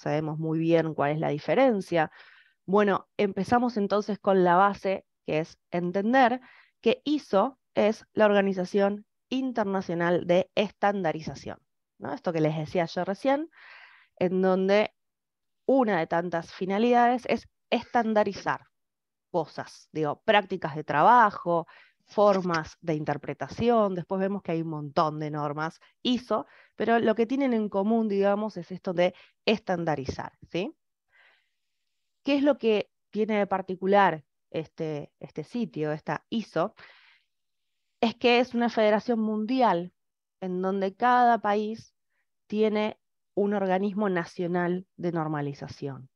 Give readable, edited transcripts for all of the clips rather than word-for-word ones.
sabemos muy bien cuál es la diferencia. Bueno, empezamos entonces con la base, que es entender que ISO es la Organización Internacional de Estandarización, ¿no? Esto que les decía yo recién, en donde una de tantas finalidades es estandarizar cosas, digo, prácticas de trabajo, formas de interpretación. Después vemos que hay un montón de normas ISO, pero lo que tienen en común, digamos, es esto de estandarizar, ¿sí? ¿Qué es lo que tiene de particular este sitio, esta ISO? Es que es una federación mundial en donde cada país tiene un organismo nacional de normalización.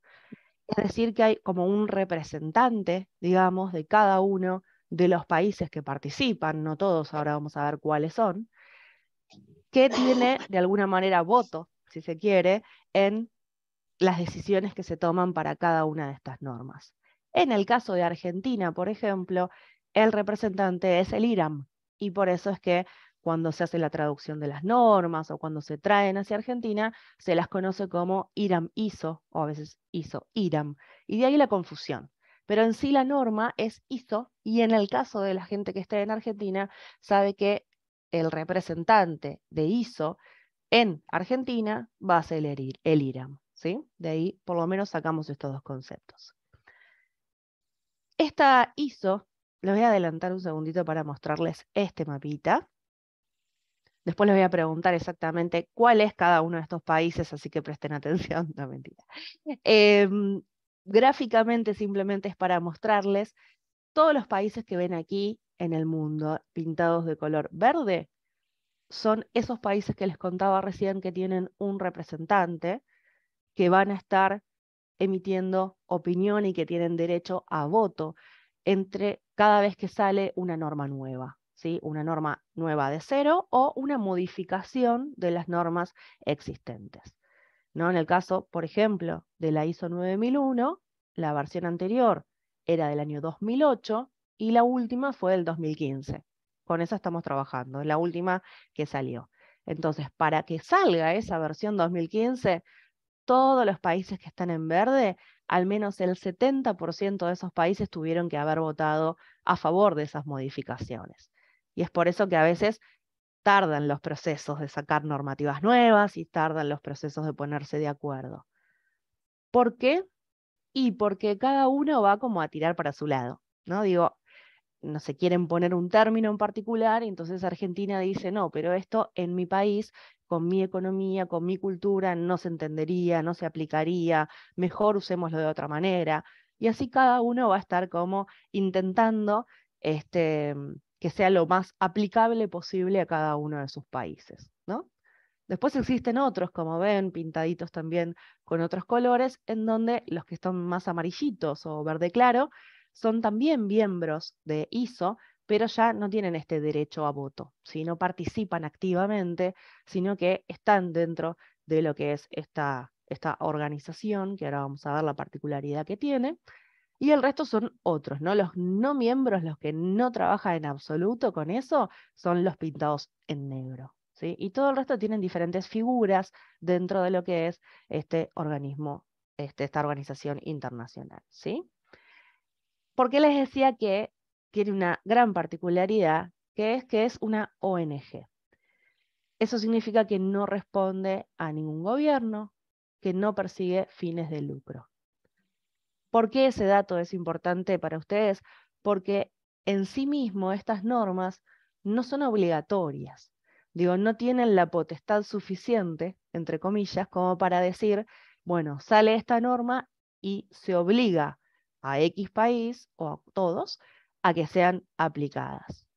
Es decir, que hay como un representante, digamos, de cada uno de los países que participan, no todos, ahora vamos a ver cuáles son, que tiene de alguna manera voto, si se quiere, en las decisiones que se toman para cada una de estas normas. En el caso de Argentina, por ejemplo, el representante es el IRAM, y por eso es que cuando se hace la traducción de las normas o cuando se traen hacia Argentina, se las conoce como IRAM ISO o a veces ISO IRAM, y de ahí la confusión. Pero en sí la norma es ISO, y en el caso de la gente que esté en Argentina, sabe que el representante de ISO en Argentina va a ser el IRAM, ¿sí? De ahí por lo menos sacamos estos dos conceptos. Esta ISO, les voy a adelantar un segundito para mostrarles este mapita. Después les voy a preguntar exactamente cuál es cada uno de estos países, así que presten atención, no mentira. Gráficamente simplemente es para mostrarles todos los países que ven aquí en el mundo pintados de color verde. Son esos países que les contaba recién que tienen un representante, que van a estar emitiendo opinión y que tienen derecho a voto entre cada vez que sale una norma nueva, ¿sí? Una norma nueva de cero o una modificación de las normas existentes, ¿no? En el caso, por ejemplo, de la ISO 9001, la versión anterior era del año 2008 y la última fue del 2015. Con esa estamos trabajando, la última que salió. Entonces, para que salga esa versión 2015, todos los países que están en verde, al menos el 70% de esos países tuvieron que haber votado a favor de esas modificaciones. Y es por eso que a veces tardan los procesos de sacar normativas nuevas y tardan los procesos de ponerse de acuerdo. ¿Por qué? Y porque cada uno va como a tirar para su lado, ¿no? Digo, no se quieren poner un término en particular, y entonces Argentina dice, no, pero esto en mi país, con mi economía, con mi cultura, no se entendería, no se aplicaría, mejor usémoslo de otra manera. Y así cada uno va a estar como intentando que sea lo más aplicable posible a cada uno de sus países, ¿no? Después existen otros, como ven, pintaditos también con otros colores, en donde los que están más amarillitos o verde claro son también miembros de ISO, pero ya no tienen este derecho a voto, ¿sí? No participan activamente, sino que están dentro de lo que es esta organización, que ahora vamos a ver la particularidad que tiene, y el resto son otros, ¿no? Los no miembros, los que no trabajan en absoluto con eso, son los pintados en negro, ¿sí? Y todo el resto tienen diferentes figuras dentro de lo que es este organismo, esta organización internacional, ¿sí? ¿Por qué les decía que tiene una gran particularidad, que es una ONG? Eso significa que no responde a ningún gobierno, que no persigue fines de lucro. ¿Por qué ese dato es importante para ustedes? Porque en sí mismo estas normas no son obligatorias. Digo, no tienen la potestad suficiente, entre comillas, como para decir, bueno, sale esta norma y se obliga a X país o a todos a que sean aplicadas.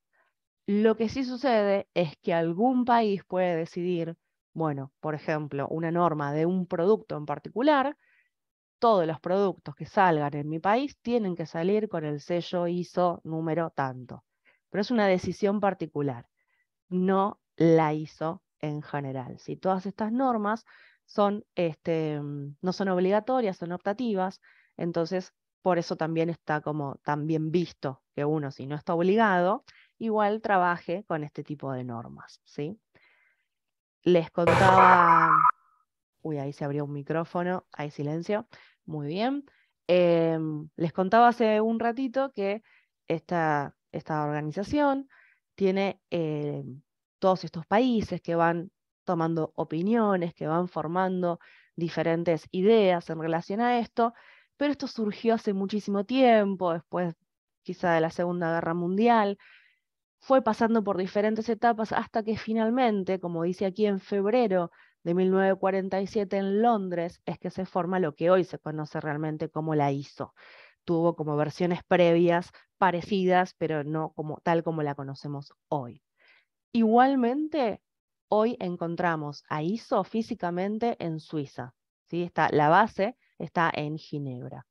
Lo que sí sucede es que algún país puede decidir, bueno, por ejemplo, una norma de un producto en particular, todos los productos que salgan en mi país tienen que salir con el sello ISO número tanto. Pero es una decisión particular, no la ISO en general. Si todas estas normas son, no son obligatorias, son optativas, entonces por eso también está como tan bien visto que uno, si no está obligado, igual trabaje con este tipo de normas, ¿sí? Les contaba. Uy, ahí se abrió un micrófono, hay silencio. Muy bien. Les contaba hace un ratito que esta organización tiene todos estos países que van tomando opiniones, que van formando diferentes ideas en relación a esto, pero esto surgió hace muchísimo tiempo, después quizá de la Segunda Guerra Mundial, fue pasando por diferentes etapas hasta que finalmente, como dice aquí, en febrero de 1947 en Londres, es que se forma lo que hoy se conoce realmente como la ISO. Tuvo como versiones previas parecidas, pero no como, tal como la conocemos hoy. Igualmente, hoy encontramos a ISO físicamente en Suiza, ¿sí? La base está en Ginebra.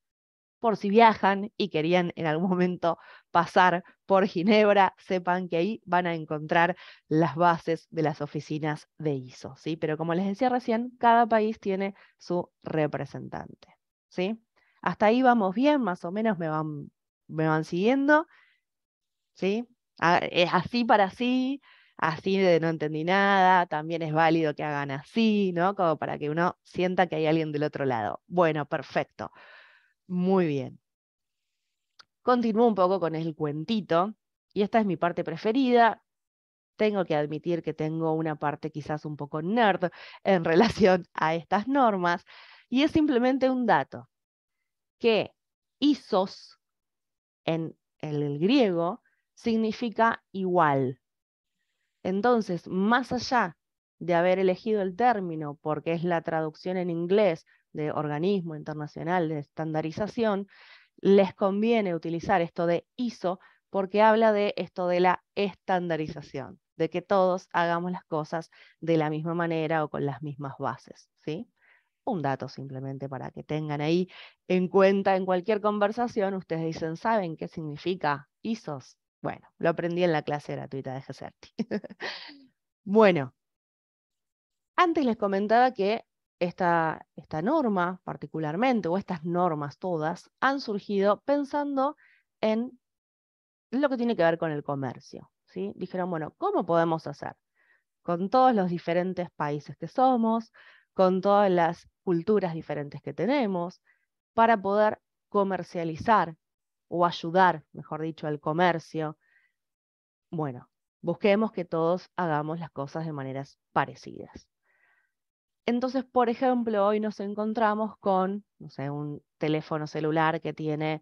Por si viajan y querían en algún momento pasar por Ginebra, sepan que ahí van a encontrar las bases de las oficinas de ISO, ¿sí? Pero como les decía recién, cada país tiene su representante, ¿sí? Hasta ahí vamos bien, más o menos me van siguiendo, ¿sí? Es así para sí, así de no entendí nada, también es válido que hagan así, ¿no? Como para que uno sienta que hay alguien del otro lado. Bueno, perfecto. Muy bien. Continúo un poco con el cuentito, y esta es mi parte preferida. Tengo que admitir que tengo una parte quizás un poco nerd en relación a estas normas, y es simplemente un dato, que isos en el griego significa igual. Entonces, más allá de haber elegido el término porque es la traducción en inglés de organismo internacional de estandarización, les conviene utilizar esto de ISO porque habla de esto de la estandarización, de que todos hagamos las cosas de la misma manera o con las mismas bases, ¿sí? Un dato simplemente para que tengan ahí en cuenta en cualquier conversación. Ustedes dicen, ¿saben qué significa ISOs? Bueno, lo aprendí en la clase gratuita de GESERTI. Bueno, antes les comentaba que esta norma particularmente, o estas normas todas, han surgido pensando en lo que tiene que ver con el comercio, ¿sí? Dijeron, bueno, ¿cómo podemos hacer? Con todos los diferentes países que somos, con todas las culturas diferentes que tenemos, para poder comercializar o ayudar, mejor dicho, al comercio. Bueno, busquemos que todos hagamos las cosas de maneras parecidas. Entonces, por ejemplo, hoy nos encontramos con, no sé, un teléfono celular que tiene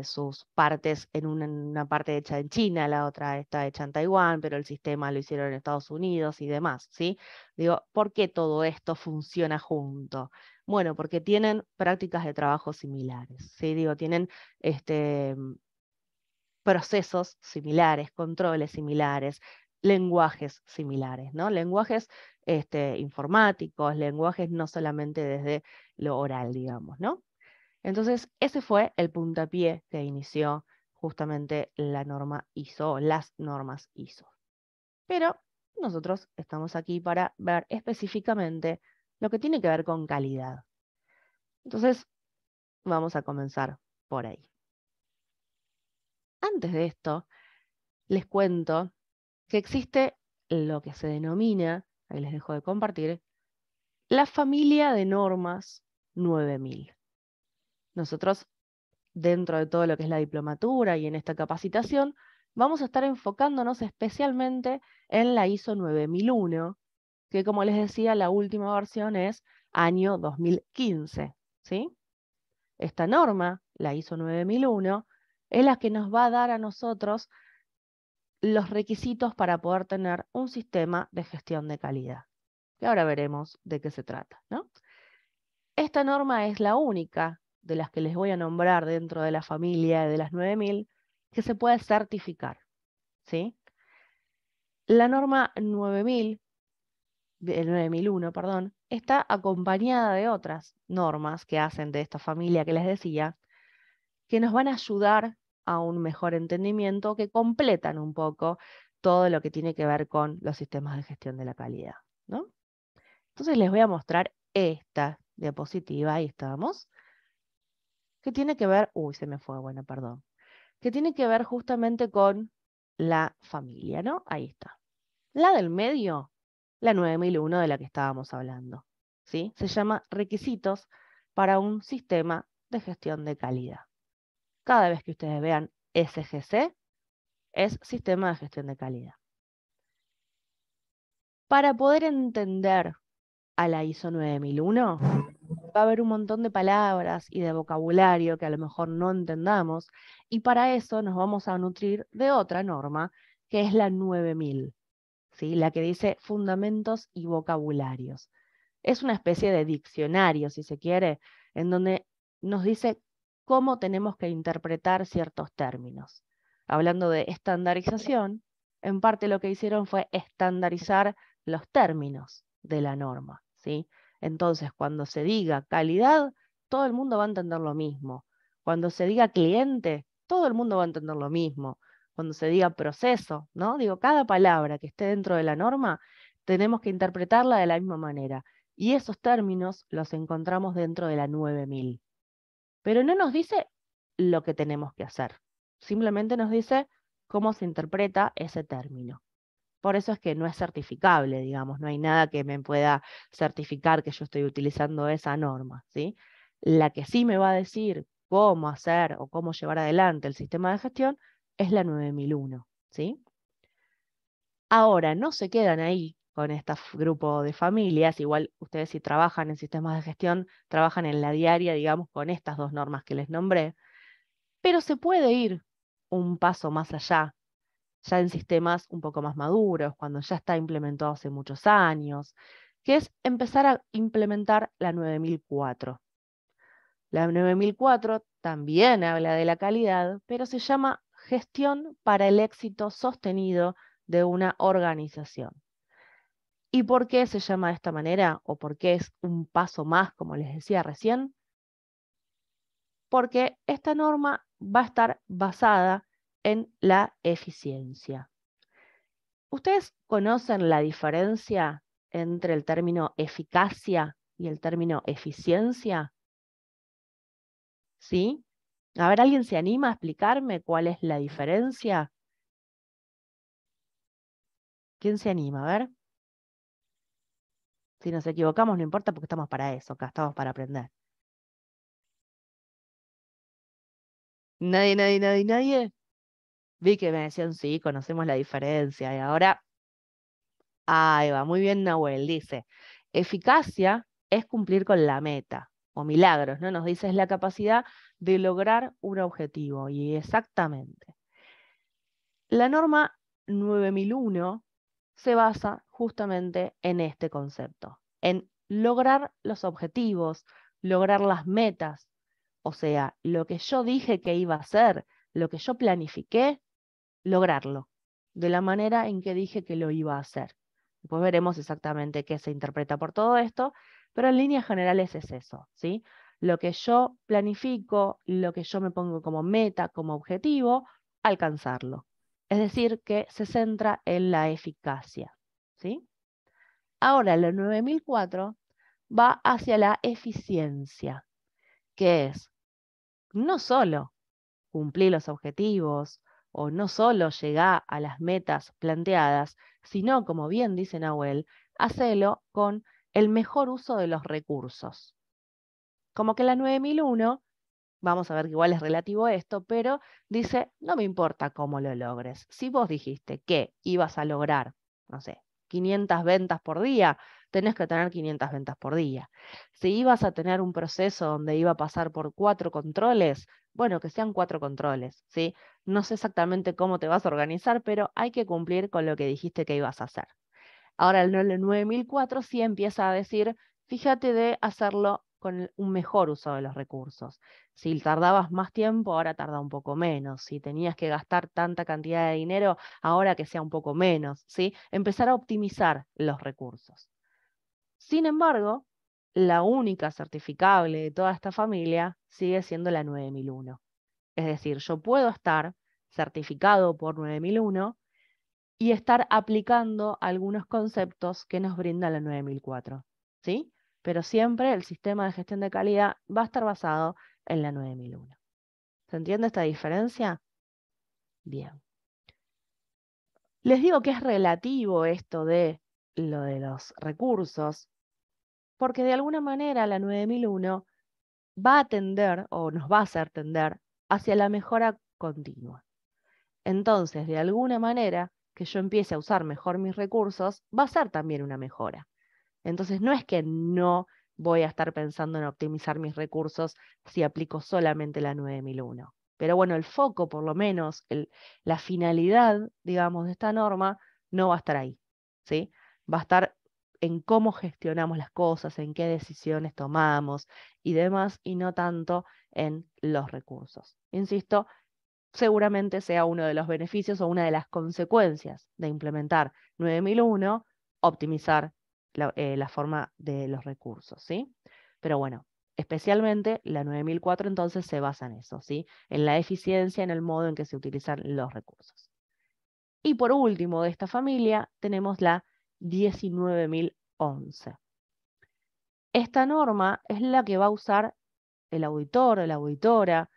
sus partes en una parte hecha en China, la otra está hecha en Taiwán, pero el sistema lo hicieron en Estados Unidos y demás, ¿sí? Digo, ¿por qué todo esto funciona junto? Bueno, porque tienen prácticas de trabajo similares, ¿sí? Digo, tienen procesos similares, controles similares, lenguajes similares, ¿no? Lenguajes informáticos, lenguajes no solamente desde lo oral, digamos, ¿no? Entonces, ese fue el puntapié que inició justamente la norma ISO, las normas ISO. Pero nosotros estamos aquí para ver específicamente lo que tiene que ver con calidad. Entonces, vamos a comenzar por ahí. Antes de esto, les cuento que existe lo que se denomina, ahí les dejo de compartir, la familia de normas 9000. Nosotros, dentro de todo lo que es la diplomatura y en esta capacitación, vamos a estar enfocándonos especialmente en la ISO 9001, que como les decía, la última versión es año 2015, ¿sí? Esta norma, la ISO 9001, es la que nos va a dar a nosotros los requisitos para poder tener un sistema de gestión de calidad, que ahora veremos de qué se trata, ¿no? Esta norma es la única de las que les voy a nombrar dentro de la familia de las 9000 que se puede certificar, ¿sí? La norma 9000, el 9001, perdón, está acompañada de otras normas que hacen de esta familia que les decía, que nos van a ayudar a un mejor entendimiento, que completan un poco todo lo que tiene que ver con los sistemas de gestión de la calidad, ¿no? Entonces les voy a mostrar esta diapositiva, ahí estamos, que tiene que ver, uy, se me fue, bueno, perdón, que tiene que ver justamente con la familia, ¿no? Ahí está. La del medio, la 9001 de la que estábamos hablando, ¿sí? Se llama requisitos para un sistema de gestión de calidad. Cada vez que ustedes vean SGC, es sistema de gestión de calidad. Para poder entender a la ISO 9001, va a haber un montón de palabras y de vocabulario que a lo mejor no entendamos, y para eso nos vamos a nutrir de otra norma, que es la 9000, ¿sí? La que dice fundamentos y vocabularios. Es una especie de diccionario, si se quiere, en donde nos dice cómo tenemos que interpretar ciertos términos. Hablando de estandarización, en parte lo que hicieron fue estandarizar los términos de la norma, ¿sí? Entonces, cuando se diga calidad, todo el mundo va a entender lo mismo. Cuando se diga cliente, todo el mundo va a entender lo mismo. Cuando se diga proceso, ¿no? Digo, cada palabra que esté dentro de la norma, tenemos que interpretarla de la misma manera. Y esos términos los encontramos dentro de la 9000. Pero no nos dice lo que tenemos que hacer. Simplemente nos dice cómo se interpreta ese término. Por eso es que no es certificable, digamos, no hay nada que me pueda certificar que yo estoy utilizando esa norma, ¿sí? La que sí me va a decir cómo hacer o cómo llevar adelante el sistema de gestión es la 9001, ¿sí? Ahora, no se quedan ahí con este grupo de familias, igual ustedes si trabajan en sistemas de gestión, trabajan en la diaria, digamos, con estas dos normas que les nombré, pero se puede ir un paso más allá, ya en sistemas un poco más maduros, cuando ya está implementado hace muchos años, que es empezar a implementar la 9004. La 9004 también habla de la calidad, pero se llama gestión para el éxito sostenido de una organización. ¿Y por qué se llama de esta manera? ¿O por qué es un paso más, como les decía recién? Porque esta norma va a estar basada en la eficiencia. ¿Ustedes conocen la diferencia entre el término eficacia y el término eficiencia? ¿Sí? A ver, ¿alguien se anima a explicarme cuál es la diferencia? ¿Quién se anima? A ver. Si nos equivocamos, no importa porque estamos para eso, acá estamos para aprender. Nadie, nadie, nadie, nadie. Vi que me decían, sí, conocemos la diferencia. Y ahora, ahí va, muy bien, Nahuel, dice, eficacia es cumplir con la meta, o milagros, ¿no? Nos dice, es la capacidad de lograr un objetivo, y exactamente. La norma 9001 se basa justamente en este concepto, en lograr los objetivos, lograr las metas, o sea, lo que yo dije que iba a hacer, lo que yo planifiqué, lograrlo, de la manera en que dije que lo iba a hacer. Después veremos exactamente qué se interpreta por todo esto, pero en líneas generales es eso, ¿sí? Lo que yo planifico, lo que yo me pongo como meta, como objetivo, alcanzarlo. Es decir, que se centra en la eficacia, ¿sí? Ahora, la 9004 va hacia la eficiencia, que es no solo cumplir los objetivos o no solo llegar a las metas planteadas, sino, como bien dice Nahuel, hacerlo con el mejor uso de los recursos. Como que la 9001, vamos a ver que igual es relativo a esto, pero dice, no me importa cómo lo logres. Si vos dijiste que ibas a lograr, no sé, 500 ventas por día, tenés que tener 500 ventas por día. Si ibas a tener un proceso donde iba a pasar por 4 controles, bueno, que sean 4 controles, ¿sí? No sé exactamente cómo te vas a organizar, pero hay que cumplir con lo que dijiste que ibas a hacer. Ahora el 9004 sí empieza a decir, fíjate de hacerlo con un mejor uso de los recursos. Si tardabas más tiempo, ahora tarda un poco menos. Si tenías que gastar tanta cantidad de dinero, ahora que sea un poco menos, ¿sí? Empezar a optimizar los recursos. Sin embargo, la única certificable de toda esta familia sigue siendo la 9001. Es decir, yo puedo estar certificado por 9001 y estar aplicando algunos conceptos que nos brinda la 9004, ¿sí? Pero siempre el sistema de gestión de calidad va a estar basado en la 9001. ¿Se entiende esta diferencia? Bien. Les digo que es relativo esto de lo de los recursos, Porque de alguna manera la 9001 va a tender o nos va a hacer tender hacia la mejora continua. Entonces, de alguna manera, que yo empiece a usar mejor mis recursos, va a ser también una mejora. Entonces, no es que no voy a estar pensando en optimizar mis recursos si aplico solamente la 9001. Pero bueno, el foco, por lo menos, la finalidad, digamos, de esta norma, no va a estar ahí, ¿sí? Va a estar en cómo gestionamos las cosas, en qué decisiones tomamos y demás, y no tanto en los recursos. Insisto, seguramente sea uno de los beneficios o una de las consecuencias de implementar 9001, optimizar la forma de los recursos, ¿sí? Pero bueno, especialmente la 9004 entonces se basa en eso, ¿sí? En la eficiencia, en el modo en que se utilizan los recursos. Y por último de esta familia tenemos la 19011. Esta norma es la que va a usar el auditor o la auditora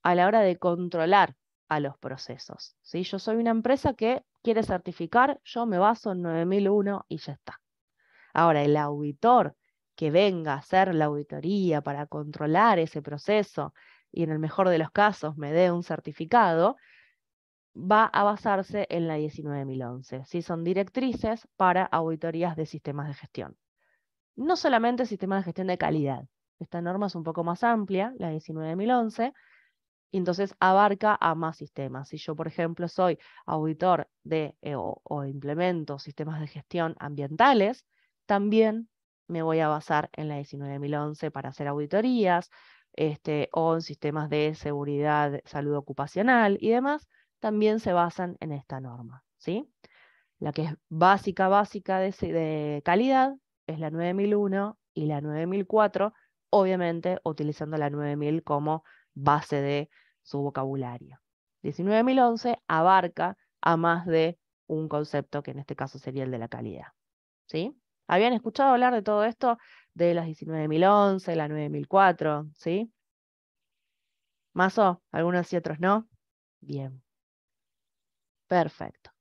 a la hora de controlar a los procesos, ¿sí? Yo soy una empresa que quiere certificar, yo me baso en 9001 y ya está. Ahora, el auditor que venga a hacer la auditoría para controlar ese proceso y en el mejor de los casos me dé un certificado, va a basarse en la 19011, ¿sí? Son directrices para auditorías de sistemas de gestión. No solamente sistemas de gestión de calidad. Esta norma es un poco más amplia, la 19011, y entonces abarca a más sistemas. Si yo, por ejemplo, soy auditor o implemento sistemas de gestión ambientales, también me voy a basar en la 19011 para hacer auditorías, o en sistemas de seguridad, salud ocupacional y demás, también se basan en esta norma, ¿sí? La que es básica de calidad es la 9001 y la 9004, obviamente utilizando la 9000 como base de su vocabulario. 19011 abarca a más de un concepto que en este caso sería el de la calidad, ¿sí? ¿Habían escuchado hablar de todo esto? De las 19011, la 9004, ¿sí? ¿Mazo? Algunos y otros no. Bien, perfecto.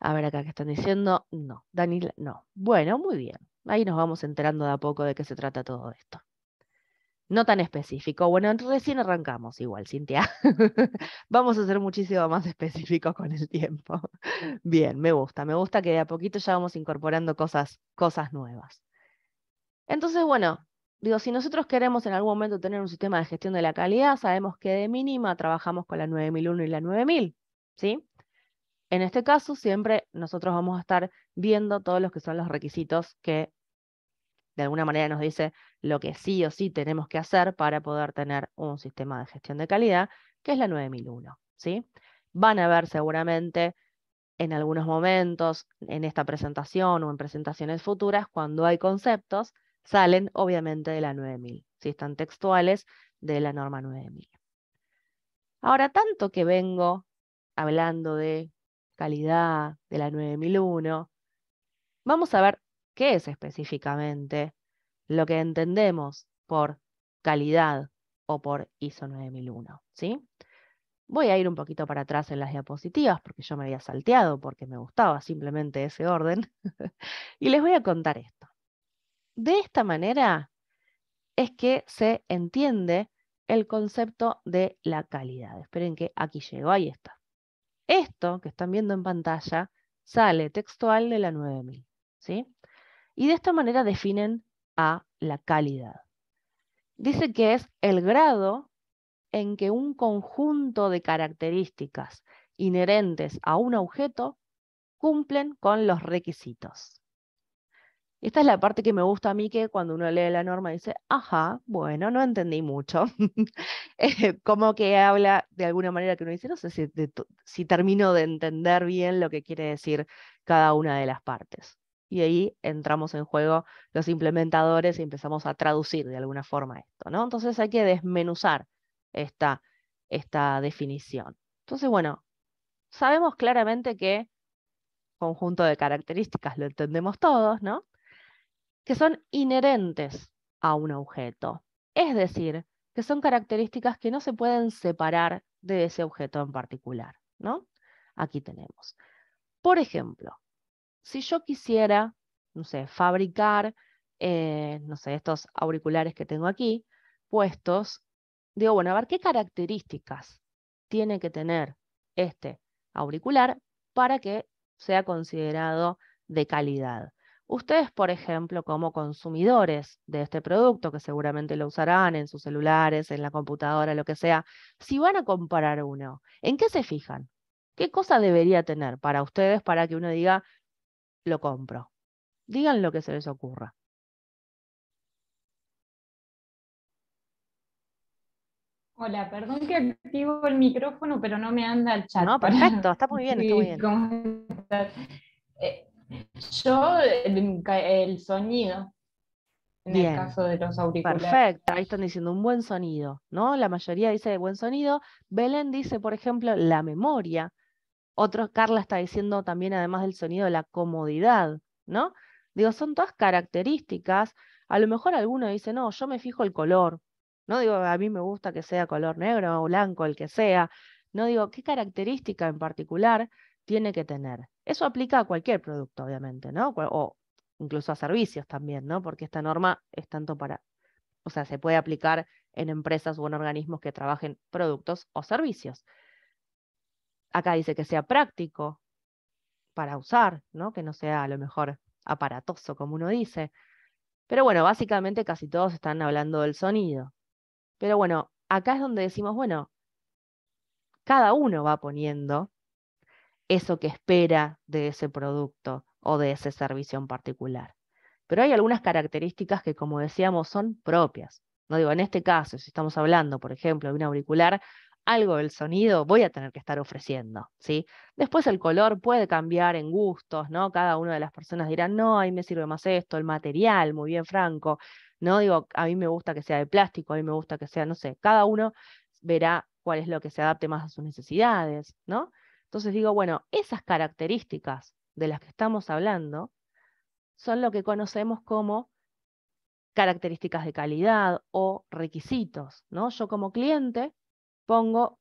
A ver acá qué están diciendo. No, Daniel, no. Bueno, muy bien. Ahí nos vamos enterando de a poco de qué se trata todo esto. No tan específico. Bueno, recién arrancamos igual, Cintia. Vamos a ser muchísimo más específicos con el tiempo. Bien, me gusta que de a poquito ya vamos incorporando cosas nuevas. Entonces, bueno, digo, si nosotros queremos en algún momento tener un sistema de gestión de la calidad, sabemos que de mínima trabajamos con la 9001 y la 9000, ¿sí? En este caso, siempre nosotros vamos a estar viendo todos los que son los requisitos que de alguna manera nos dice lo que sí o sí tenemos que hacer para poder tener un sistema de gestión de calidad, que es la 9001, ¿sí? Van a ver seguramente en algunos momentos en esta presentación o en presentaciones futuras, cuando hay conceptos, salen obviamente de la 9000, si están textuales de la norma 9000. Ahora, tanto que vengo hablando de calidad de la 9001, vamos a ver qué es específicamente lo que entendemos por calidad o por ISO 9001, ¿sí? Voy a ir un poquito para atrás en las diapositivas porque yo me había salteado porque me gustaba simplemente ese orden y les voy a contar esto. De esta manera es que se entiende el concepto de la calidad. Esperen que aquí llego, ahí está. Esto que están viendo en pantalla sale textual de la 9000, ¿sí? Y de esta manera definen a la calidad. Dice que es el grado en que un conjunto de características inherentes a un objeto cumplen con los requisitos. Esta es la parte que me gusta a mí, que cuando uno lee la norma dice, ajá, bueno, no entendí mucho. Como que habla de alguna manera que uno dice, no sé si termino de entender bien lo que quiere decir cada una de las partes. Y ahí entramos en juego los implementadores y empezamos a traducir de alguna forma esto, ¿no? Entonces hay que desmenuzar esta, esta definición. Entonces, bueno, sabemos claramente que conjunto de características lo entendemos todos, ¿no? Que son inherentes a un objeto. Es decir, que son características que no se pueden separar de ese objeto en particular, ¿no? Aquí tenemos. Por ejemplo, si yo quisiera, no sé, fabricar no sé, estos auriculares que tengo aquí puestos, digo, bueno, a ver qué características tiene que tener este auricular para que sea considerado de calidad. Ustedes, por ejemplo, como consumidores de este producto, que seguramente lo usarán en sus celulares, en la computadora, lo que sea, si van a comprar uno, ¿en qué se fijan? ¿Qué cosa debería tener para ustedes para que uno diga, lo compro? Digan lo que se les ocurra. Hola, perdón que activo el micrófono, pero no me anda el chat No, para perfecto, está muy bien, está muy escribir bien. cómo está. Eh, yo, el sonido, en el Bien, caso de los auriculares. perfecto. Ahí están diciendo un buen sonido, ¿no? La mayoría dice buen sonido. Belén dice, por ejemplo, la memoria. Otros, Carla está diciendo también, además del sonido, la comodidad, ¿no? Digo, son todas características. A lo mejor alguno dice, no, yo me fijo el color, ¿no? Digo, a mí me gusta que sea color negro o blanco, el que sea. No digo, ¿qué característica en particular tiene que tener? Eso aplica a cualquier producto, obviamente, ¿no? O incluso a servicios también, ¿no? Porque esta norma es tanto para, o sea, se puede aplicar en empresas o en organismos que trabajen productos o servicios. Acá dice que sea práctico para usar, ¿no? Que no sea a lo mejor aparatoso, como uno dice. Pero bueno, básicamente casi todos están hablando del sonido. Pero bueno, acá es donde decimos, bueno, cada uno va poniendo eso que espera de ese producto o de ese servicio en particular. Pero hay algunas características que, como decíamos, son propias. No digo, en este caso, si estamos hablando, por ejemplo, de un auricular, algo del sonido voy a tener que estar ofreciendo, ¿sí? Después el color puede cambiar en gustos, ¿no? Cada una de las personas dirá, no, a mí me sirve más esto, el material, muy bien, Franco, ¿no? Digo, a mí me gusta que sea de plástico, a mí me gusta que sea, no sé, cada uno verá cuál es lo que se adapte más a sus necesidades, ¿no? Entonces digo, bueno, esas características de las que estamos hablando son lo que conocemos como características de calidad o requisitos, ¿no? Yo como cliente pongo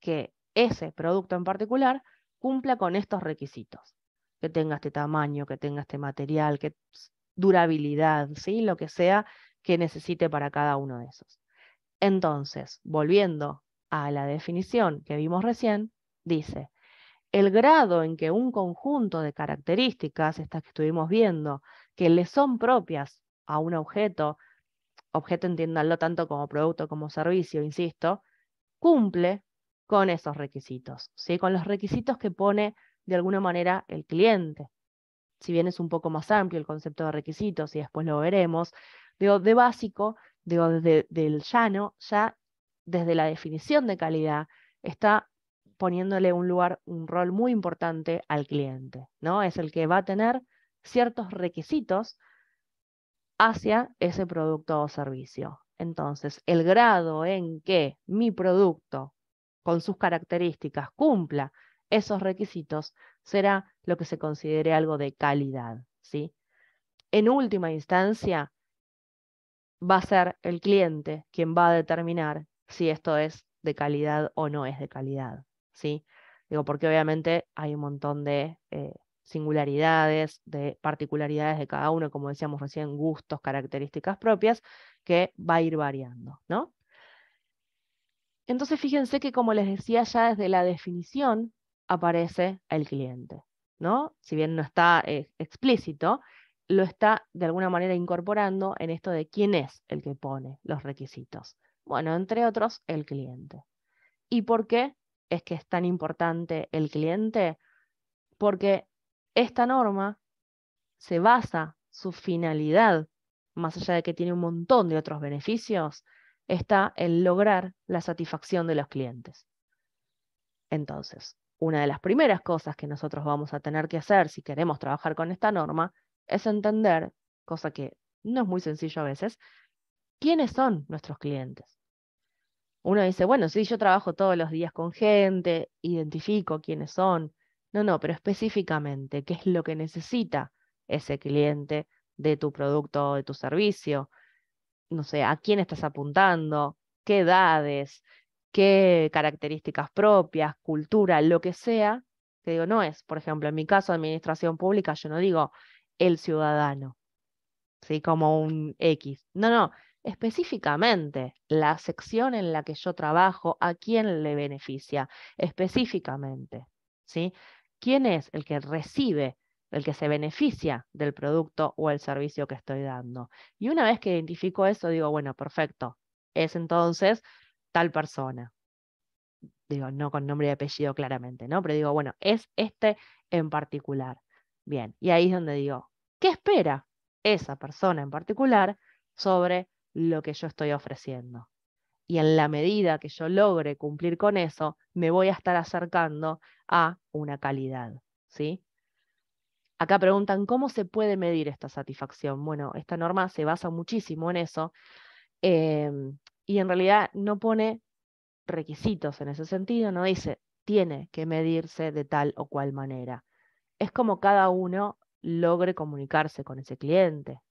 que ese producto en particular cumpla con estos requisitos, que tenga este tamaño, que tenga este material, que durabilidad, ¿sí? Lo que sea que necesite para cada uno de esos. Entonces, volviendo a la definición que vimos recién, dice, el grado en que un conjunto de características, estas que estuvimos viendo, que le son propias a un objeto, objeto entiéndanlo tanto como producto como servicio, insisto, cumple con esos requisitos, ¿sí? Con los requisitos que pone de alguna manera el cliente. Si bien es un poco más amplio el concepto de requisitos y después lo veremos, digo, de básico, digo, desde del llano, ya desde la definición de calidad, está poniéndole un lugar, un rol muy importante al cliente, ¿no? Es el que va a tener ciertos requisitos hacia ese producto o servicio. Entonces, el grado en que mi producto, con sus características, cumpla esos requisitos, será lo que se considere algo de calidad, ¿sí? En última instancia, va a ser el cliente quien va a determinar si esto es de calidad o no es de calidad, ¿sí? Digo, porque obviamente hay un montón de singularidades, de particularidades de cada uno, como decíamos recién, gustos, características propias, que va a ir variando, ¿no? Entonces, fíjense que, como les decía, ya desde la definición aparece el cliente, ¿no? Si bien no está explícito, lo está de alguna manera incorporando en esto de quién es el que pone los requisitos. Bueno, entre otros, el cliente. ¿Y por qué es que es tan importante el cliente? Porque esta norma se basa, su finalidad, más allá de que tiene un montón de otros beneficios, está en lograr la satisfacción de los clientes. Entonces, una de las primeras cosas que nosotros vamos a tener que hacer si queremos trabajar con esta norma es entender, cosa que no es muy sencillo a veces, quiénes son nuestros clientes. Uno dice, bueno, sí, yo trabajo todos los días con gente, identifico quiénes son. No, no, pero específicamente, ¿qué es lo que necesita ese cliente de tu producto o de tu servicio? No sé, ¿a quién estás apuntando? ¿Qué edades? ¿Qué características propias? Cultura, lo que sea. Te digo, no es, por ejemplo, en mi caso, administración pública, yo no digo el ciudadano. ¿sí? Como un X. No, no, específicamente la sección en la que yo trabajo, ¿a quién le beneficia? Específicamente, ¿sí? ¿Quién es el que recibe, el que se beneficia del producto o el servicio que estoy dando? Y una vez que identifico eso, digo, bueno, perfecto, es entonces tal persona. Digo, no con nombre y apellido claramente, ¿no? Pero digo, bueno, es este en particular. Bien, y ahí es donde digo, ¿qué espera esa persona en particular sobre lo que yo estoy ofreciendo? Y en la medida que yo logre cumplir con eso, me voy a estar acercando a una calidad, ¿sí? Acá preguntan, ¿cómo se puede medir esta satisfacción? Bueno, esta norma se basa muchísimo en eso, y en realidad no pone requisitos en ese sentido, no dice tiene que medirse de tal o cual manera. Es como cada uno logre comunicarse con ese cliente.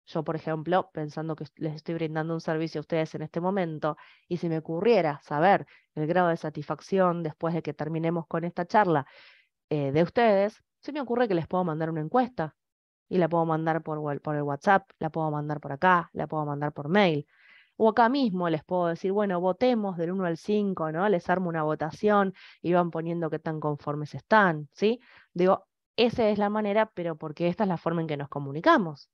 Yo, por ejemplo, pensando que les estoy brindando un servicio a ustedes en este momento, y si me ocurriera saber el grado de satisfacción después de que terminemos con esta charla de ustedes, se me ocurre que les puedo mandar una encuesta y la puedo mandar por el WhatsApp, la puedo mandar por acá, la puedo mandar por mail. O acá mismo les puedo decir, bueno, votemos del 1 al 5, ¿no? Les armo una votación y van poniendo qué tan conformes están, ¿sí? Digo, esa es la manera, pero porque esta es la forma en que nos comunicamos.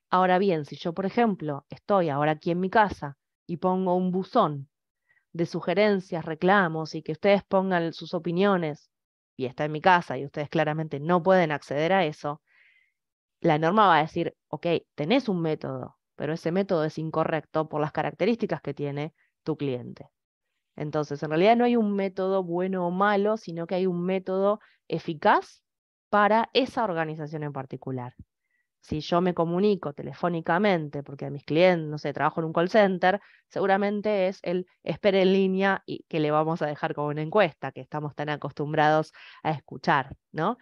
Ahora bien, si yo, por ejemplo, estoy ahora aquí en mi casa y pongo un buzón de sugerencias, reclamos y que ustedes pongan sus opiniones, y está en mi casa y ustedes claramente no pueden acceder a eso, la norma va a decir, ok, tenés un método, pero ese método es incorrecto por las características que tiene tu cliente. Entonces, en realidad no hay un método bueno o malo, sino que hay un método eficaz para esa organización en particular. Si yo me comunico telefónicamente, porque a mis clientes, no sé, trabajo en un call center, seguramente es el espere en línea y que le vamos a dejar como una encuesta, que estamos tan acostumbrados a escuchar, ¿no?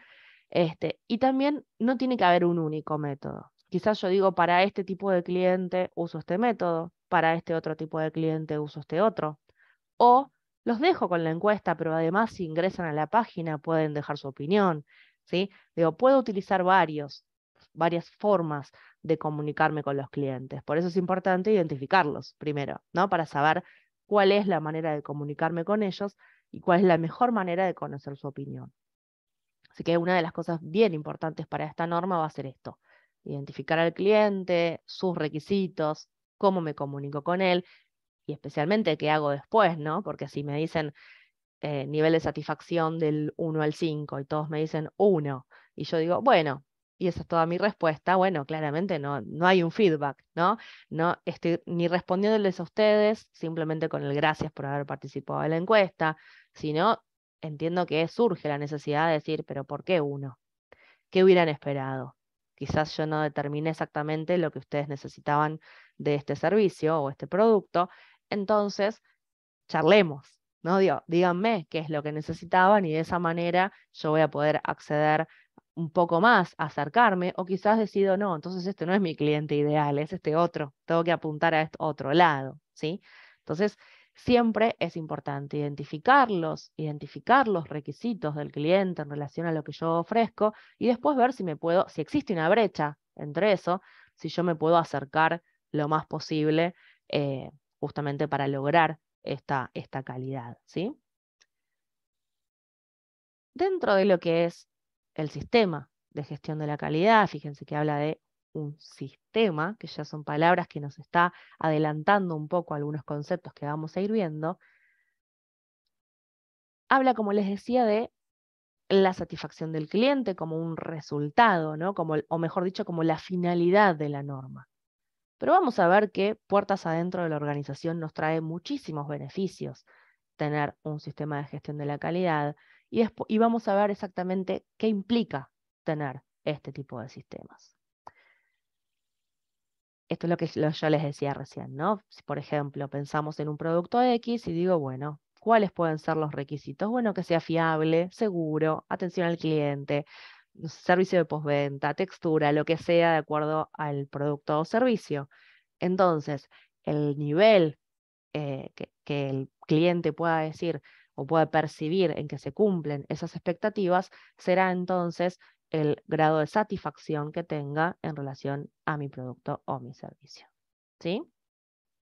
Y también no tiene que haber un único método. Quizás yo digo, para este tipo de cliente uso este método, para este otro tipo de cliente uso este otro. O los dejo con la encuesta, pero además si ingresan a la página pueden dejar su opinión, ¿sí? Digo, puedo utilizar varias formas de comunicarme con los clientes. Por eso es importante identificarlos primero, ¿no? Para saber cuál es la manera de comunicarme con ellos y cuál es la mejor manera de conocer su opinión. Así que una de las cosas bien importantes para esta norma va a ser esto: identificar al cliente, sus requisitos, cómo me comunico con él y especialmente qué hago después, ¿no? Porque si me dicen nivel de satisfacción del 1 al 5 y todos me dicen 1 y yo digo, bueno, y esa es toda mi respuesta, bueno, claramente no hay un feedback, ¿no? No estoy ni respondiéndoles a ustedes simplemente con el gracias por haber participado en la encuesta, sino entiendo que surge la necesidad de decir, pero ¿por qué 1? ¿Qué hubieran esperado? Quizás yo no determiné exactamente lo que ustedes necesitaban de este servicio o este producto, entonces charlemos, ¿no? Digo, díganme qué es lo que necesitaban y de esa manera yo voy a poder acceder un poco más, acercarme, o quizás decido, no, entonces este no es mi cliente ideal, es este otro, tengo que apuntar a este otro lado, ¿sí? Entonces, siempre es importante identificar los requisitos del cliente en relación a lo que yo ofrezco y después ver si existe una brecha entre eso, si yo me puedo acercar lo más posible, justamente para lograr esta calidad, ¿sí? Dentro de lo que es el sistema de gestión de la calidad, fíjense que habla de un sistema, que ya son palabras que nos está adelantando un poco algunos conceptos que vamos a ir viendo. Habla, como les decía, de la satisfacción del cliente como un resultado, ¿no? O mejor dicho, como la finalidad de la norma. Pero vamos a ver que puertas adentro de la organización nos trae muchísimos beneficios tener un sistema de gestión de la calidad y vamos a ver exactamente qué implica tener este tipo de sistemas. Esto es lo que yo les decía recién, ¿no? Si, por ejemplo, pensamos en un producto X y digo, bueno, ¿cuáles pueden ser los requisitos? Bueno, que sea fiable, seguro, atención al cliente, servicio de postventa, textura, lo que sea de acuerdo al producto o servicio. Entonces, el nivel que el cliente pueda decir o pueda percibir en que se cumplen esas expectativas será entonces el grado de satisfacción que tenga en relación a mi producto o mi servicio. ¿Sí?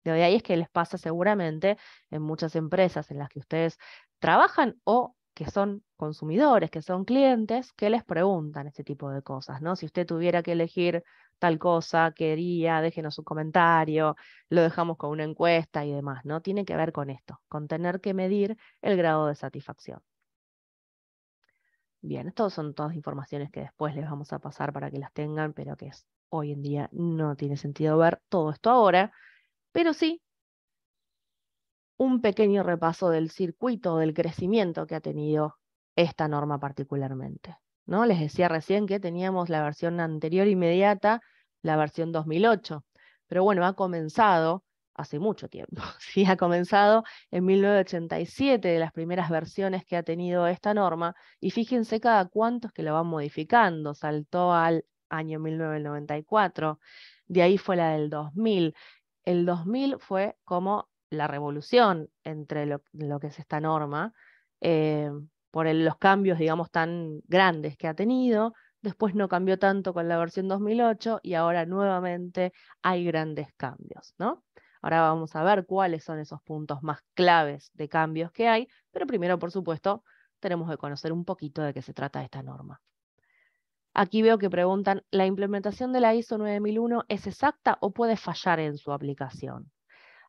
De ahí es que les pasa seguramente en muchas empresas en las que ustedes trabajan o que son consumidores, que son clientes, que les preguntan este tipo de cosas, ¿no? Si usted tuviera que elegir tal cosa, ¿qué haría? Déjenos un comentario, lo dejamos con una encuesta y demás, ¿no? Tiene que ver con esto, con tener que medir el grado de satisfacción. Bien, estas son todas informaciones que después les vamos a pasar para que las tengan, pero que hoy en día no tiene sentido ver todo esto ahora, pero sí un pequeño repaso del circuito del crecimiento que ha tenido esta norma particularmente, ¿no? Les decía recién que teníamos la versión anterior inmediata, la versión 2008, pero bueno, ha comenzado hace mucho tiempo, sí, ha comenzado en 1987, de las primeras versiones que ha tenido esta norma, y fíjense cada cuánto es que lo van modificando, saltó al año 1994, de ahí fue la del 2000, el 2000 fue como la revolución entre lo que es esta norma, eh, por los cambios, digamos, tan grandes que ha tenido. Después no cambió tanto con la versión 2008 y ahora nuevamente hay grandes cambios, ¿no? Ahora vamos a ver cuáles son esos puntos más claves de cambios que hay, pero primero, por supuesto, tenemos que conocer un poquito de qué se trata esta norma. Aquí veo que preguntan, ¿la implementación de la ISO 9001 es exacta o puede fallar en su aplicación?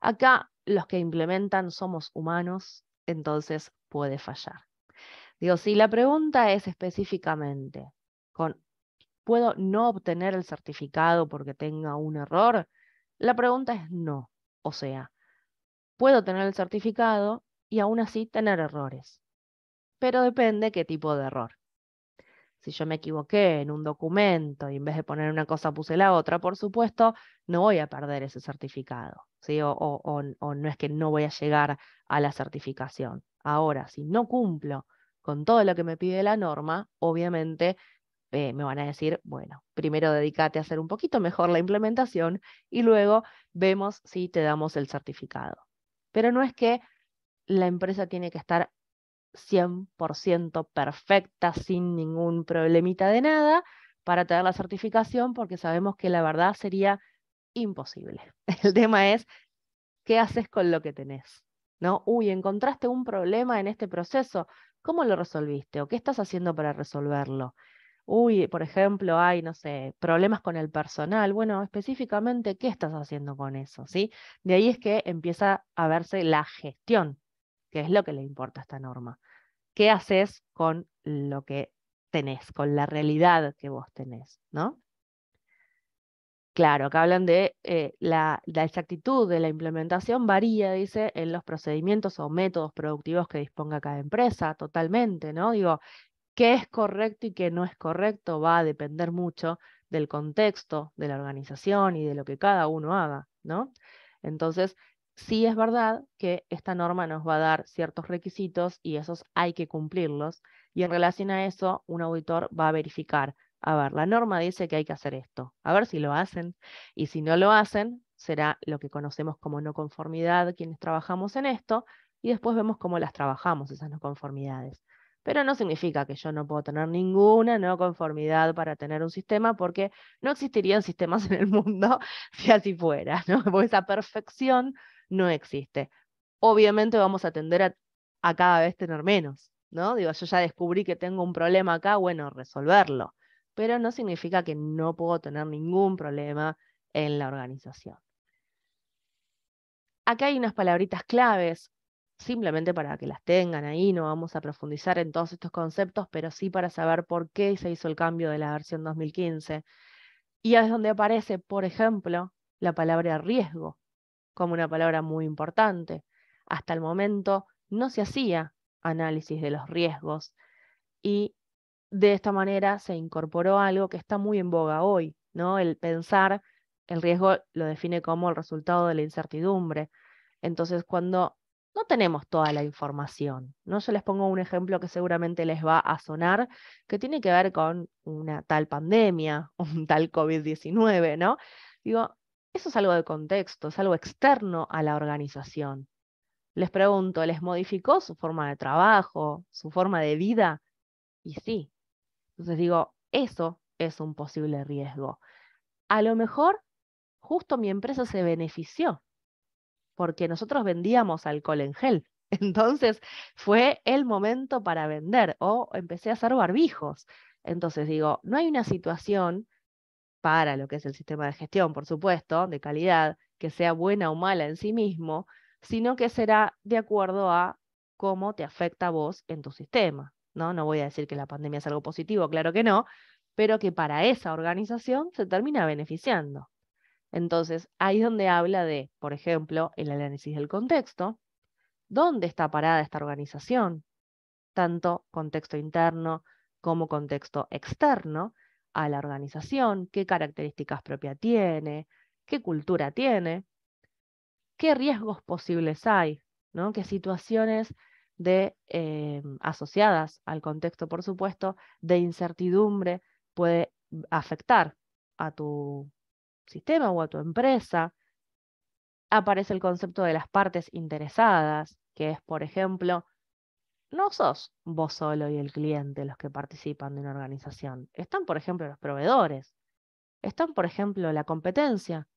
Acá los que implementan somos humanos, entonces puede fallar. Digo, si la pregunta es específicamente, ¿puedo no obtener el certificado porque tenga un error? La pregunta es no. O sea, puedo tener el certificado y aún así tener errores. Pero depende qué tipo de error. Si yo me equivoqué en un documento y en vez de poner una cosa puse la otra, por supuesto, no voy a perder ese certificado, ¿sí? O no es que no voy a llegar a la certificación. Ahora, si no cumplo con todo lo que me pide la norma, obviamente me van a decir, bueno, primero dedícate a hacer un poquito mejor la implementación y luego vemos si te damos el certificado. Pero no es que la empresa tiene que estar 100% perfecta, sin ningún problemita de nada, para tener la certificación, porque sabemos que la verdad sería imposible. El tema es, ¿qué haces con lo que tenés? ¿No? Uy, encontraste un problema en este proceso, ¿cómo lo resolviste? ¿O qué estás haciendo para resolverlo? Uy, por ejemplo, hay, no sé, problemas con el personal. Bueno, específicamente, ¿qué estás haciendo con eso? ¿Sí? De ahí es que empieza a verse la gestión, que es lo que le importa a esta norma. ¿Qué haces con lo que tenés, con la realidad que vos tenés, ¿no? Claro, acá hablan de la exactitud de la implementación varía, dice, en los procedimientos o métodos productivos que disponga cada empresa, totalmente, ¿no? Digo, qué es correcto y qué no es correcto va a depender mucho del contexto de la organización y de lo que cada uno haga, ¿no? Entonces, sí es verdad que esta norma nos va a dar ciertos requisitos y esos hay que cumplirlos, y en relación a eso, un auditor va a verificar, a ver, la norma dice que hay que hacer esto, a ver si lo hacen, y si no lo hacen, será lo que conocemos como no conformidad quienes trabajamos en esto, y después vemos cómo las trabajamos, esas no conformidades. Pero no significa que yo no puedo tener ninguna no conformidad para tener un sistema, porque no existirían sistemas en el mundo si así fuera, ¿no? Porque esa perfección no existe. Obviamente vamos a tender a cada vez tener menos, ¿no? Digo, yo ya descubrí que tengo un problema acá, bueno, resolverlo. Pero no significa que no puedo tener ningún problema en la organización. Acá hay unas palabritas claves, simplemente para que las tengan ahí, no vamos a profundizar en todos estos conceptos, pero sí para saber por qué se hizo el cambio de la versión 2015. Y es donde aparece, por ejemplo, la palabra riesgo, como una palabra muy importante. Hasta el momento no se hacía análisis de los riesgos y de esta manera se incorporó algo que está muy en boga hoy, ¿no? El pensar, el riesgo lo define como el resultado de la incertidumbre. Entonces, cuando no tenemos toda la información, ¿no? Yo les pongo un ejemplo que seguramente les va a sonar, que tiene que ver con una tal pandemia, un tal COVID-19, ¿no? Digo, eso es algo de contexto, es algo externo a la organización. Les pregunto, ¿les modificó su forma de trabajo, su forma de vida? Y sí. Entonces digo, Eso es un posible riesgo. A lo mejor justo mi empresa se benefició porque nosotros vendíamos alcohol en gel. Entonces fue el momento para vender o empecé a hacer barbijos. Entonces digo, no hay una situación para lo que es el sistema de gestión, por supuesto, de calidad, que sea buena o mala en sí mismo, sino que será de acuerdo a cómo te afecta a vos en tu sistema, ¿no? No voy a decir que la pandemia es algo positivo, claro que no, pero que para esa organización se termina beneficiando. Entonces, ahí es donde habla de, por ejemplo, el análisis del contexto, dónde está parada esta organización, tanto contexto interno como contexto externo a la organización, qué características propias tiene, qué cultura tiene, qué riesgos posibles hay, ¿no? Qué situaciones asociadas al contexto, por supuesto, de incertidumbre puede afectar a tu sistema o a tu empresa. Aparece el concepto de las partes interesadas, que es, por ejemplo, no sos vos solo y el cliente los que participan de una organización. Están, por ejemplo, los proveedores. Están, por ejemplo, la competencia.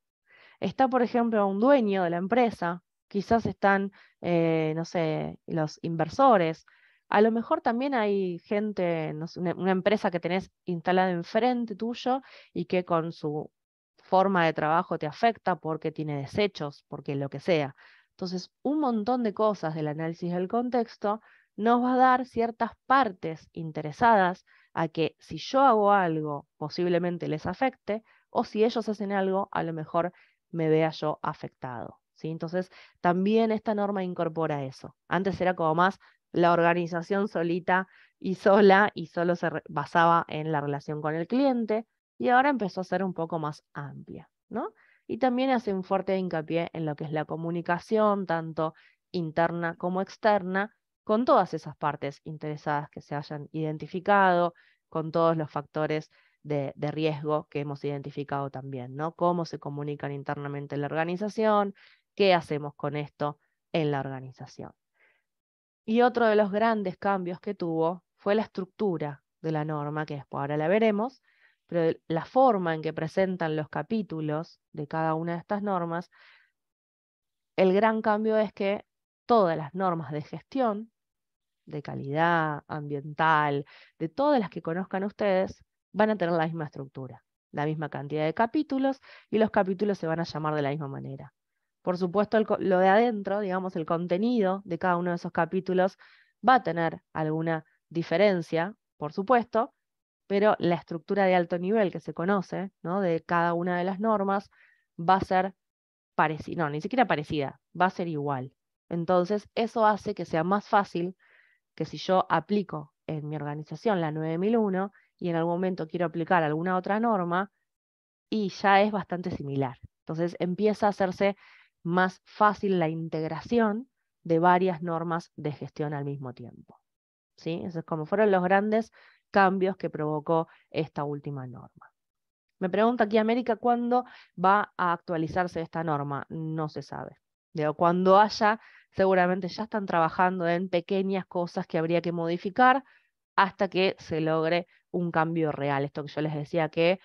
Está, por ejemplo, un dueño de la empresa. Quizás están, no sé, los inversores. A lo mejor también hay gente, no sé, una empresa que tenés instalada enfrente tuyo y que con su forma de trabajo te afecta porque tiene desechos, porque lo que sea. Entonces, un montón de cosas del análisis del contexto nos va a dar ciertas partes interesadas a que si yo hago algo, posiblemente les afecte, o si ellos hacen algo, a lo mejor me vea yo afectado, ¿sí? Entonces, también esta norma incorpora eso. Antes era como más la organización solita y sola y solo se basaba en la relación con el cliente y ahora empezó a ser un poco más amplia, ¿no? Y también hace un fuerte hincapié en lo que es la comunicación, tanto interna como externa, con todas esas partes interesadas que se hayan identificado, con todos los factores de riesgo que hemos identificado también, ¿no? Cómo se comunican internamente en la organización, qué hacemos con esto en la organización. Y otro de los grandes cambios que tuvo fue la estructura de la norma, que después ahora la veremos, pero la forma en que presentan los capítulos de cada una de estas normas, el gran cambio es que todas las normas de gestión, de calidad, ambiental, de todas las que conozcan ustedes, van a tener la misma estructura, la misma cantidad de capítulos y los capítulos se van a llamar de la misma manera. Por supuesto, lo de adentro, digamos, el contenido de cada uno de esos capítulos va a tener alguna diferencia, por supuesto, pero la estructura de alto nivel que se conoce, ¿no? De cada una de las normas va a ser parecida, no, ni siquiera parecida, va a ser igual. Entonces, eso hace que sea más fácil que si yo aplico en mi organización la 9001 y en algún momento quiero aplicar alguna otra norma, y ya es bastante similar. Entonces empieza a hacerse más fácil la integración de varias normas de gestión al mismo tiempo, ¿sí? Esos como fueron los grandes cambios que provocó esta última norma. Me pregunta aquí América, ¿cuándo va a actualizarse esta norma? No se sabe. Digo, cuando haya, seguramente ya están trabajando en pequeñas cosas que habría que modificar hasta que se logre un cambio real. Esto que yo les decía que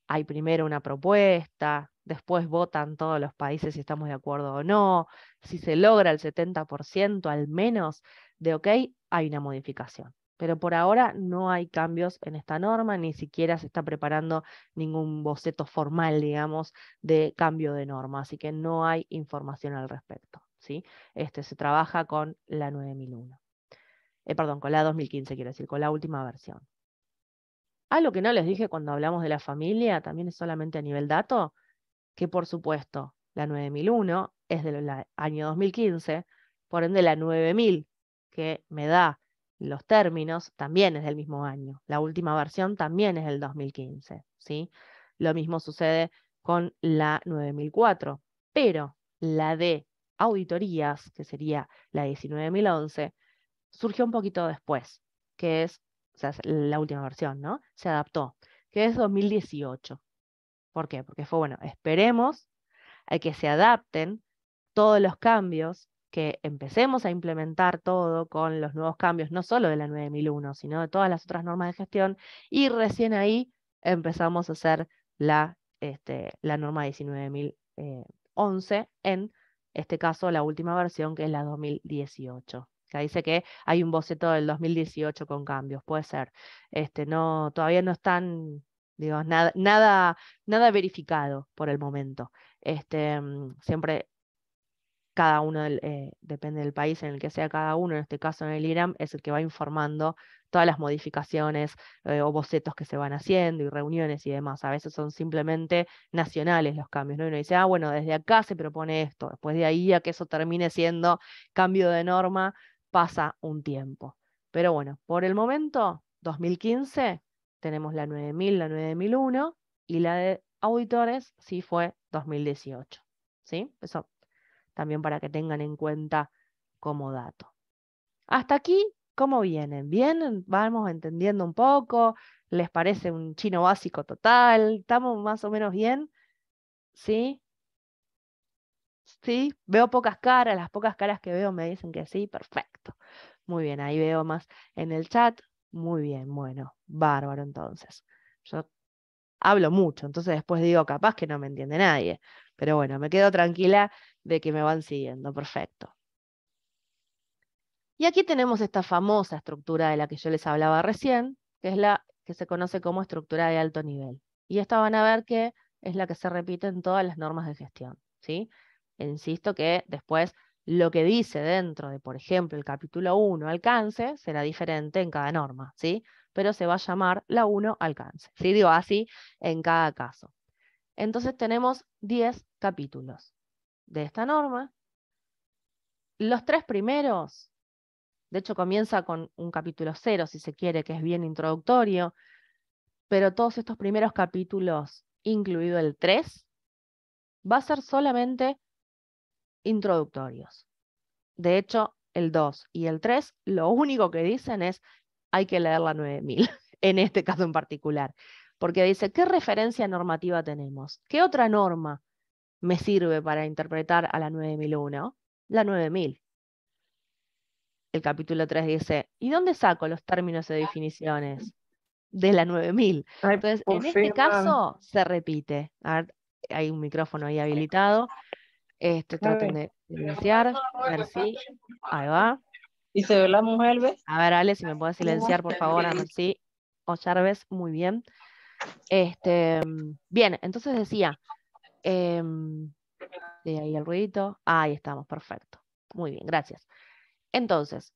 hay primero una propuesta, después votan todos los países si estamos de acuerdo o no. Si se logra el 70% al menos de ok, hay una modificación. Pero por ahora no hay cambios en esta norma, ni siquiera se está preparando ningún boceto formal, digamos, de cambio de norma, así que no hay información al respecto, ¿sí? Se trabaja con la 9001. Perdón, con la 2015, quiero decir, con la última versión. Algo que no les dije cuando hablamos de la familia, también es solamente a nivel dato, que por supuesto la 9001 es del año 2015, por ende la 9000 que me da los términos también es del mismo año. La última versión también es del 2015, ¿sí? Lo mismo sucede con la 9004, pero la de auditorías, que sería la 19011, surgió un poquito después, que es, o sea, es la última versión, ¿no? Se adaptó, que es 2018. ¿Por qué? Porque fue, bueno, esperemos a que se adapten todos los cambios que empecemos a implementar todo con los nuevos cambios, no solo de la 9001, sino de todas las otras normas de gestión, y recién ahí empezamos a hacer la norma 19.011, en este caso la última versión, que es la 2018. Acá dice que hay un boceto del 2018 con cambios, puede ser. No, todavía no están, digo, nada verificado por el momento. Siempre cada uno, depende del país en el que sea cada uno, en este caso en el IRAM, es el que va informando todas las modificaciones o bocetos que se van haciendo y reuniones y demás. A veces son simplemente nacionales los cambios, ¿no? Y uno dice, bueno, desde acá se propone esto, después de ahí a que eso termine siendo cambio de norma, pasa un tiempo. Pero bueno, por el momento, 2015, tenemos la 9000, la 9001, y la de auditores sí fue 2018. ¿Sí? Eso también para que tengan en cuenta como dato. Hasta aquí, ¿cómo vienen? ¿Bien? ¿Vamos entendiendo un poco? ¿Les parece un chino básico total? ¿Estamos más o menos bien? ¿Sí? ¿Sí? Veo pocas caras, las pocas caras que veo me dicen que sí, perfecto. Muy bien, ahí veo más en el chat. Muy bien, bueno, bárbaro entonces. Yo hablo mucho, entonces después digo, capaz que no me entiende nadie. Pero bueno, me quedo tranquila de que me van siguiendo, perfecto. Y aquí tenemos esta famosa estructura de la que yo les hablaba recién, que es la que se conoce como estructura de alto nivel. Y esta van a ver que es la que se repite en todas las normas de gestión, ¿sí? Insisto que después lo que dice dentro de, por ejemplo, el capítulo 1, alcance, será diferente en cada norma, ¿sí? Pero se va a llamar la 1 alcance, ¿sí? Digo así en cada caso. Entonces tenemos 10 capítulos de esta norma. Los 3 primeros, de hecho, comienza con un capítulo 0, si se quiere, que es bien introductorio, pero todos estos primeros capítulos, incluido el 3, va a ser solamente introductorios. De hecho, el 2 y el 3, lo único que dicen es hay que leer la 9000, en este caso en particular, porque dice, ¿qué referencia normativa tenemos? ¿Qué otra norma me sirve para interpretar a la 9001? La 9000. El capítulo 3 dice, ¿y dónde saco los términos y definiciones? De la 9000. Ay, Entonces, por en este fin, mami. caso, se repite. A ver, hay un micrófono ahí habilitado. Traten Mami. de silenciar. A ver si. Ahí va. Y se ve la mujer, ¿ves? A ver, Ale, si me puedes silenciar, por favor, a ver si. O Jarves, muy bien. Bien, entonces decía, de ahí el ruidito. Ahí estamos, perfecto. Muy bien, gracias. Entonces,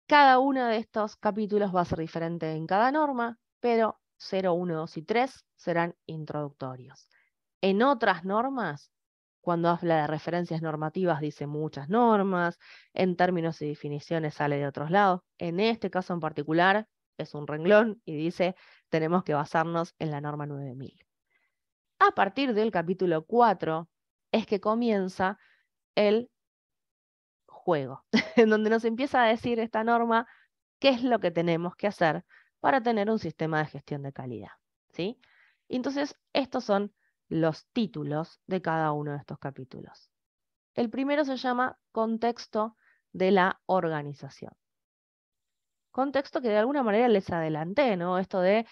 cada uno de estos capítulos va a ser diferente en cada norma, pero 0, 1, 2 y 3 serán introductorios. En otras normas, cuando habla de referencias normativas, dice muchas normas, en términos y definiciones sale de otros lados. En este caso en particular, es un renglón y dice, tenemos que basarnos en la norma 9000. A partir del capítulo 4 es que comienza el juego, en donde nos empieza a decir esta norma qué es lo que tenemos que hacer para tener un sistema de gestión de calidad, ¿sí? Entonces, estos son los títulos de cada uno de estos capítulos. El primero se llama Contexto de la organización. Contexto que de alguna manera les adelanté, ¿no? Esto de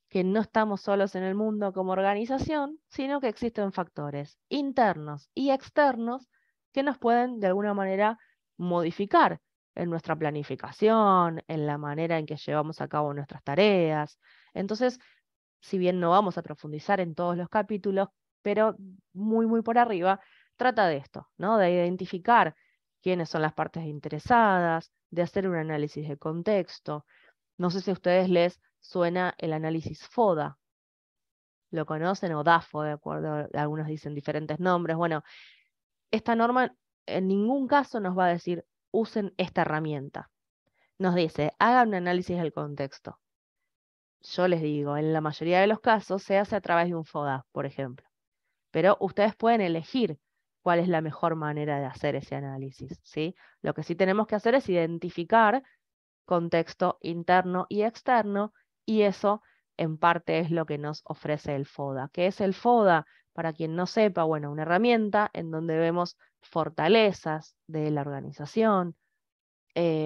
que no estamos solos en el mundo como organización, sino que existen factores internos y externos que nos pueden de alguna manera modificar en nuestra planificación, en la manera en que llevamos a cabo nuestras tareas. Entonces, si bien no vamos a profundizar en todos los capítulos, pero muy por arriba, trata de esto, ¿no? De identificar quiénes son las partes interesadas, de hacer un análisis de contexto. No sé si a ustedes les suena el análisis FODA. ¿Lo conocen? O DAFO, de acuerdo, algunos dicen diferentes nombres. Bueno, esta norma en ningún caso nos va a decir usen esta herramienta. Nos dice, hagan un análisis del contexto. Yo les digo, en la mayoría de los casos se hace a través de un FODA, por ejemplo. Pero ustedes pueden elegir cuál es la mejor manera de hacer ese análisis, ¿sí? Lo que sí tenemos que hacer es identificar contexto interno y externo, y eso en parte es lo que nos ofrece el FODA. ¿Qué es el FODA? Para quien no sepa, bueno, una herramienta en donde vemos fortalezas de la organización,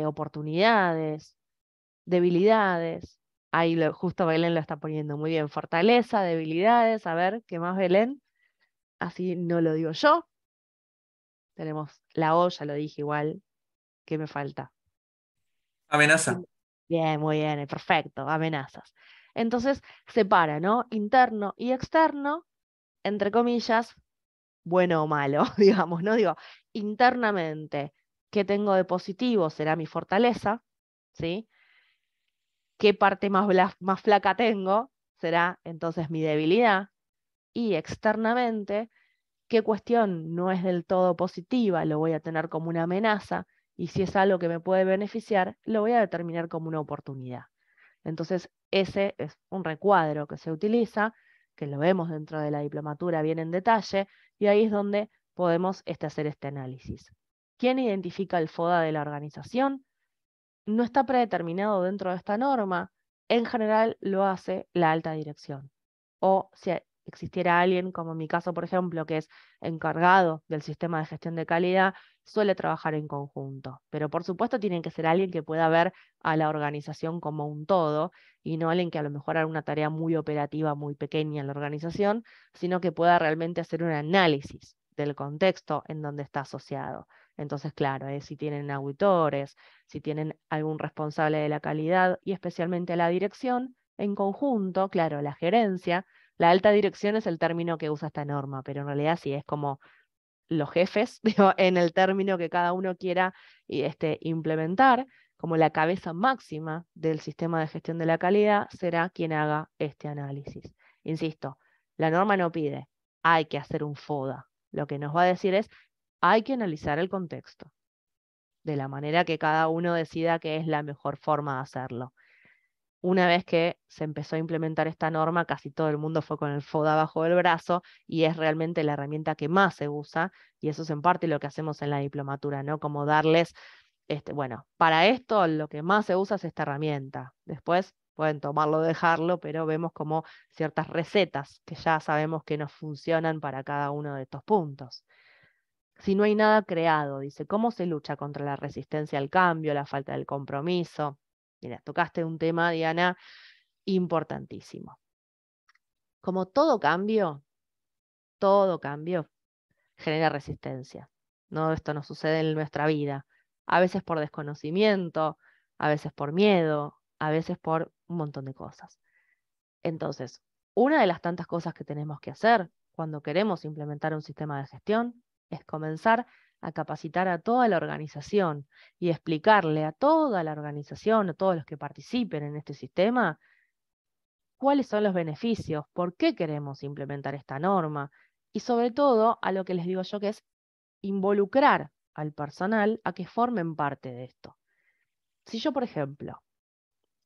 oportunidades, debilidades. Ahí justo Belén lo está poniendo muy bien. Fortaleza, debilidades. A ver, ¿qué más, Belén? Así no lo digo yo. Tenemos la O, ya lo dije igual. ¿Qué me falta? Amenaza. Bien, muy bien, perfecto, amenazas. Entonces, separa, ¿no? Interno y externo, entre comillas, bueno o malo, digamos, ¿no? Digo, internamente, ¿qué tengo de positivo? Será mi fortaleza, ¿sí? ¿Qué parte más flaca tengo? Será entonces mi debilidad. Y externamente, ¿qué cuestión no es del todo positiva? Lo voy a tener como una amenaza. Y si es algo que me puede beneficiar, lo voy a determinar como una oportunidad. Entonces, ese es un recuadro que se utiliza, que lo vemos dentro de la diplomatura bien en detalle, y ahí es donde podemos hacer este análisis. ¿Quién identifica el FODA de la organización? No está predeterminado dentro de esta norma. En general lo hace la alta dirección. O si existiera alguien, como en mi caso, por ejemplo, que es encargado del sistema de gestión de calidad, suele trabajar en conjunto. Pero por supuesto tiene que ser alguien que pueda ver a la organización como un todo y no alguien que a lo mejor haga una tarea muy operativa, muy pequeña en la organización, sino que pueda realmente hacer un análisis del contexto en donde está asociado. Entonces, claro, si tienen auditores, si tienen algún responsable de la calidad y especialmente la dirección, en conjunto, claro, la gerencia, la alta dirección es el término que usa esta norma, pero en realidad sí es como los jefes, digo, en el término que cada uno quiera implementar, como la cabeza máxima del sistema de gestión de la calidad, será quien haga este análisis. Insisto, la norma no pide, hay que hacer un FODA. Lo que nos va a decir es, hay que analizar el contexto de la manera que cada uno decida que es la mejor forma de hacerlo. Una vez que se empezó a implementar esta norma, casi todo el mundo fue con el FODA bajo el brazo y es realmente la herramienta que más se usa, y eso es en parte lo que hacemos en la diplomatura, ¿no? Como darles, bueno, para esto lo que más se usa es esta herramienta. Después pueden tomarlo o dejarlo, pero vemos como ciertas recetas que ya sabemos que nos funcionan para cada uno de estos puntos. Si no hay nada creado, dice, ¿cómo se lucha contra la resistencia al cambio, la falta del compromiso? Mira, tocaste un tema, Diana, importantísimo. Como todo cambio genera resistencia. No, esto nos sucede en nuestra vida. A veces por desconocimiento, a veces por miedo, a veces por un montón de cosas. Entonces, una de las tantas cosas que tenemos que hacer cuando queremos implementar un sistema de gestión es comenzar a capacitar a toda la organización y explicarle a toda la organización, a todos los que participen en este sistema, cuáles son los beneficios, por qué queremos implementar esta norma y sobre todo a lo que les digo yo que es involucrar al personal a que formen parte de esto. Si yo, por ejemplo,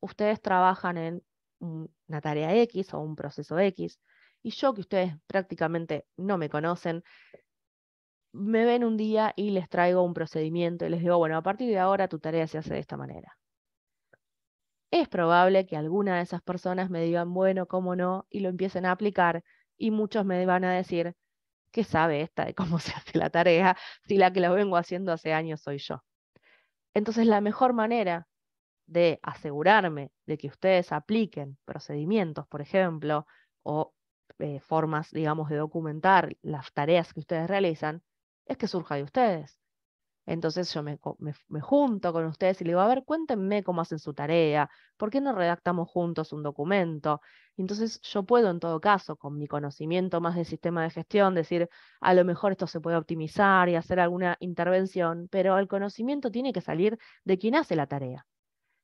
ustedes trabajan en una tarea X o un proceso X, y yo que ustedes prácticamente no me conocen, me ven un día y les traigo un procedimiento y les digo, bueno, a partir de ahora tu tarea se hace de esta manera. Es probable que alguna de esas personas me digan, bueno, cómo no, y lo empiecen a aplicar, y muchos me van a decir, ¿qué sabe esta de cómo se hace la tarea si la que la vengo haciendo hace años soy yo? Entonces, la mejor manera de asegurarme de que ustedes apliquen procedimientos, por ejemplo, o formas, digamos, de documentar las tareas que ustedes realizan, es que surja de ustedes. Entonces yo me junto con ustedes y le digo, a ver, cuéntenme cómo hacen su tarea, ¿por qué no redactamos juntos un documento? Entonces yo puedo, en todo caso, con mi conocimiento más del sistema de gestión, decir, a lo mejor esto se puede optimizar y hacer alguna intervención, pero el conocimiento tiene que salir de quien hace la tarea.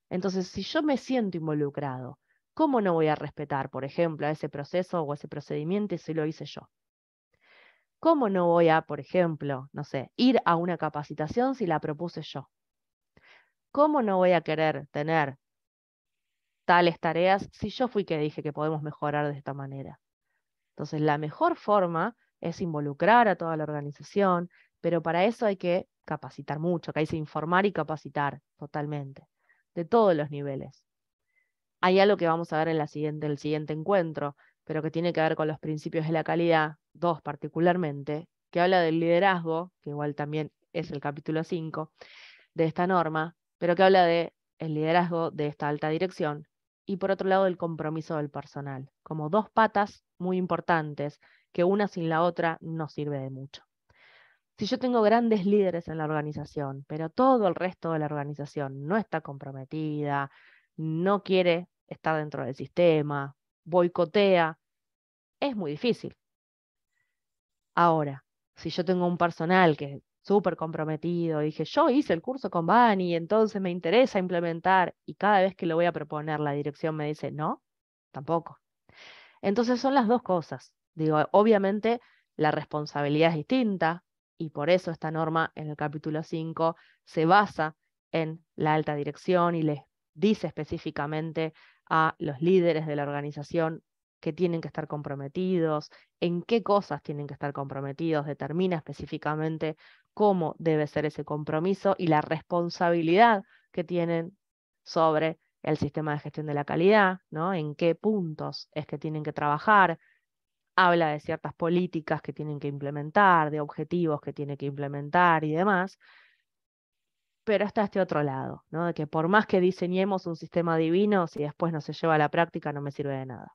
Entonces, si yo me siento involucrado, ¿cómo no voy a respetar, por ejemplo, a ese proceso o ese procedimiento si lo hice yo? ¿Cómo no voy a, por ejemplo, no sé, ir a una capacitación si la propuse yo? ¿Cómo no voy a querer tener tales tareas si yo fui que dije que podemos mejorar de esta manera? Entonces, la mejor forma es involucrar a toda la organización, pero para eso hay que capacitar mucho, que hay que informar y capacitar totalmente, de todos los niveles. Hay algo que vamos a ver en el siguiente encuentro, pero que tiene que ver con los principios de la calidad, dos particularmente, que habla del liderazgo, que igual también es el capítulo 5 de esta norma, pero que habla de el liderazgo de esta alta dirección, y por otro lado el compromiso del personal, como dos patas muy importantes, que una sin la otra no sirve de mucho. Si yo tengo grandes líderes en la organización, pero todo el resto de la organización no está comprometida, no quiere estar dentro del sistema, boicotea, es muy difícil. Ahora, si yo tengo un personal que es súper comprometido, dije, yo hice el curso con Bani, entonces me interesa implementar, y cada vez que lo voy a proponer, la dirección me dice, no, tampoco. Entonces son las dos cosas. Digo, obviamente la responsabilidad es distinta, y por eso esta norma en el capítulo 5 se basa en la alta dirección y les dice específicamente a los líderes de la organización que tienen que estar comprometidos, en qué cosas tienen que estar comprometidos, determina específicamente cómo debe ser ese compromiso y la responsabilidad que tienen sobre el sistema de gestión de la calidad, ¿no? En qué puntos es que tienen que trabajar, habla de ciertas políticas que tienen que implementar, de objetivos que tienen que implementar y demás, pero está este otro lado, ¿no? De que por más que diseñemos un sistema divino, si después no se lleva a la práctica no me sirve de nada.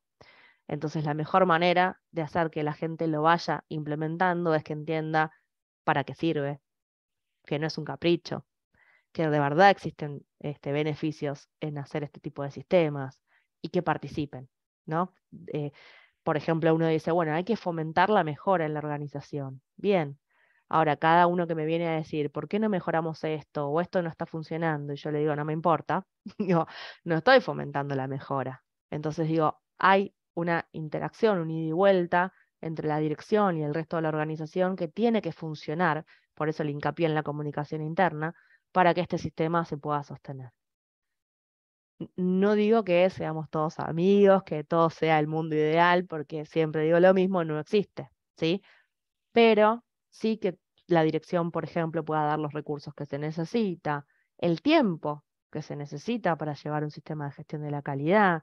Entonces la mejor manera de hacer que la gente lo vaya implementando es que entienda para qué sirve, que no es un capricho, que de verdad existen beneficios en hacer este tipo de sistemas y que participen, ¿no? Por ejemplo, uno dice, bueno, hay que fomentar la mejora en la organización. Bien. Ahora, cada uno que me viene a decir, ¿por qué no mejoramos esto? O esto no está funcionando, y yo le digo, no me importa, digo, no estoy fomentando la mejora. Entonces digo, hay una interacción, un ida y vuelta entre la dirección y el resto de la organización que tiene que funcionar, por eso el hincapié en la comunicación interna, para que este sistema se pueda sostener. No digo que seamos todos amigos, que todo sea el mundo ideal, porque siempre digo lo mismo, no existe, ¿sí? Pero sí que la dirección, por ejemplo, pueda dar los recursos que se necesita, el tiempo que se necesita para llevar un sistema de gestión de la calidad,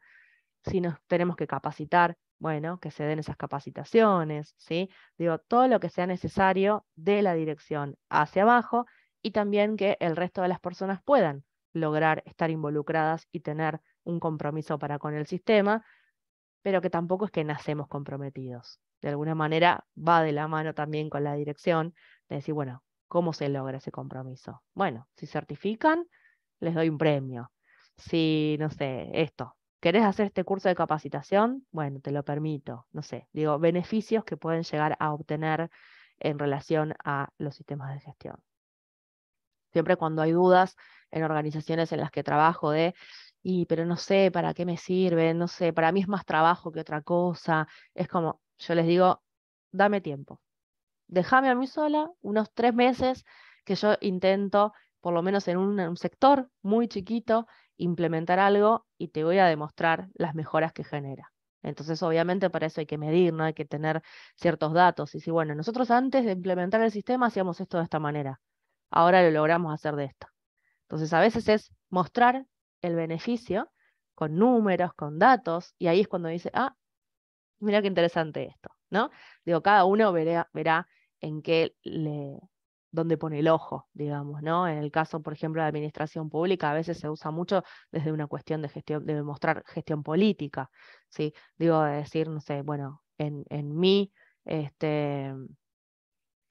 si nos tenemos que capacitar, bueno, que se den esas capacitaciones, ¿sí? Digo, todo lo que sea necesario de la dirección hacia abajo y también que el resto de las personas puedan lograr estar involucradas y tener un compromiso para con el sistema, pero que tampoco es que nacemos comprometidos. De alguna manera va de la mano también con la dirección de decir, bueno, ¿cómo se logra ese compromiso? Bueno, si certifican, les doy un premio. Si, no sé, esto, ¿querés hacer este curso de capacitación? Bueno, te lo permito. No sé, digo, beneficios que pueden llegar a obtener en relación a los sistemas de gestión. Siempre cuando hay dudas en organizaciones en las que trabajo pero no sé para qué me sirve, no sé, para mí es más trabajo que otra cosa, es como, yo les digo, dame tiempo, déjame a mí sola unos 3 meses que yo intento, por lo menos en un sector muy chiquito, implementar algo y te voy a demostrar las mejoras que genera. Entonces, obviamente, para eso hay que medir, ¿no? Hay que tener ciertos datos. Y si, bueno, nosotros antes de implementar el sistema hacíamos esto de esta manera, ahora lo logramos hacer de esta. Entonces, a veces es mostrar el beneficio con números, con datos, y ahí es cuando dice, ah, mira qué interesante esto, ¿no? Digo, cada uno verá en dónde pone el ojo, digamos, ¿no? En el caso, por ejemplo, de administración pública, a veces se usa mucho desde una cuestión de gestión, de demostrar gestión política, ¿sí? Digo, de decir, no sé, bueno, en mí,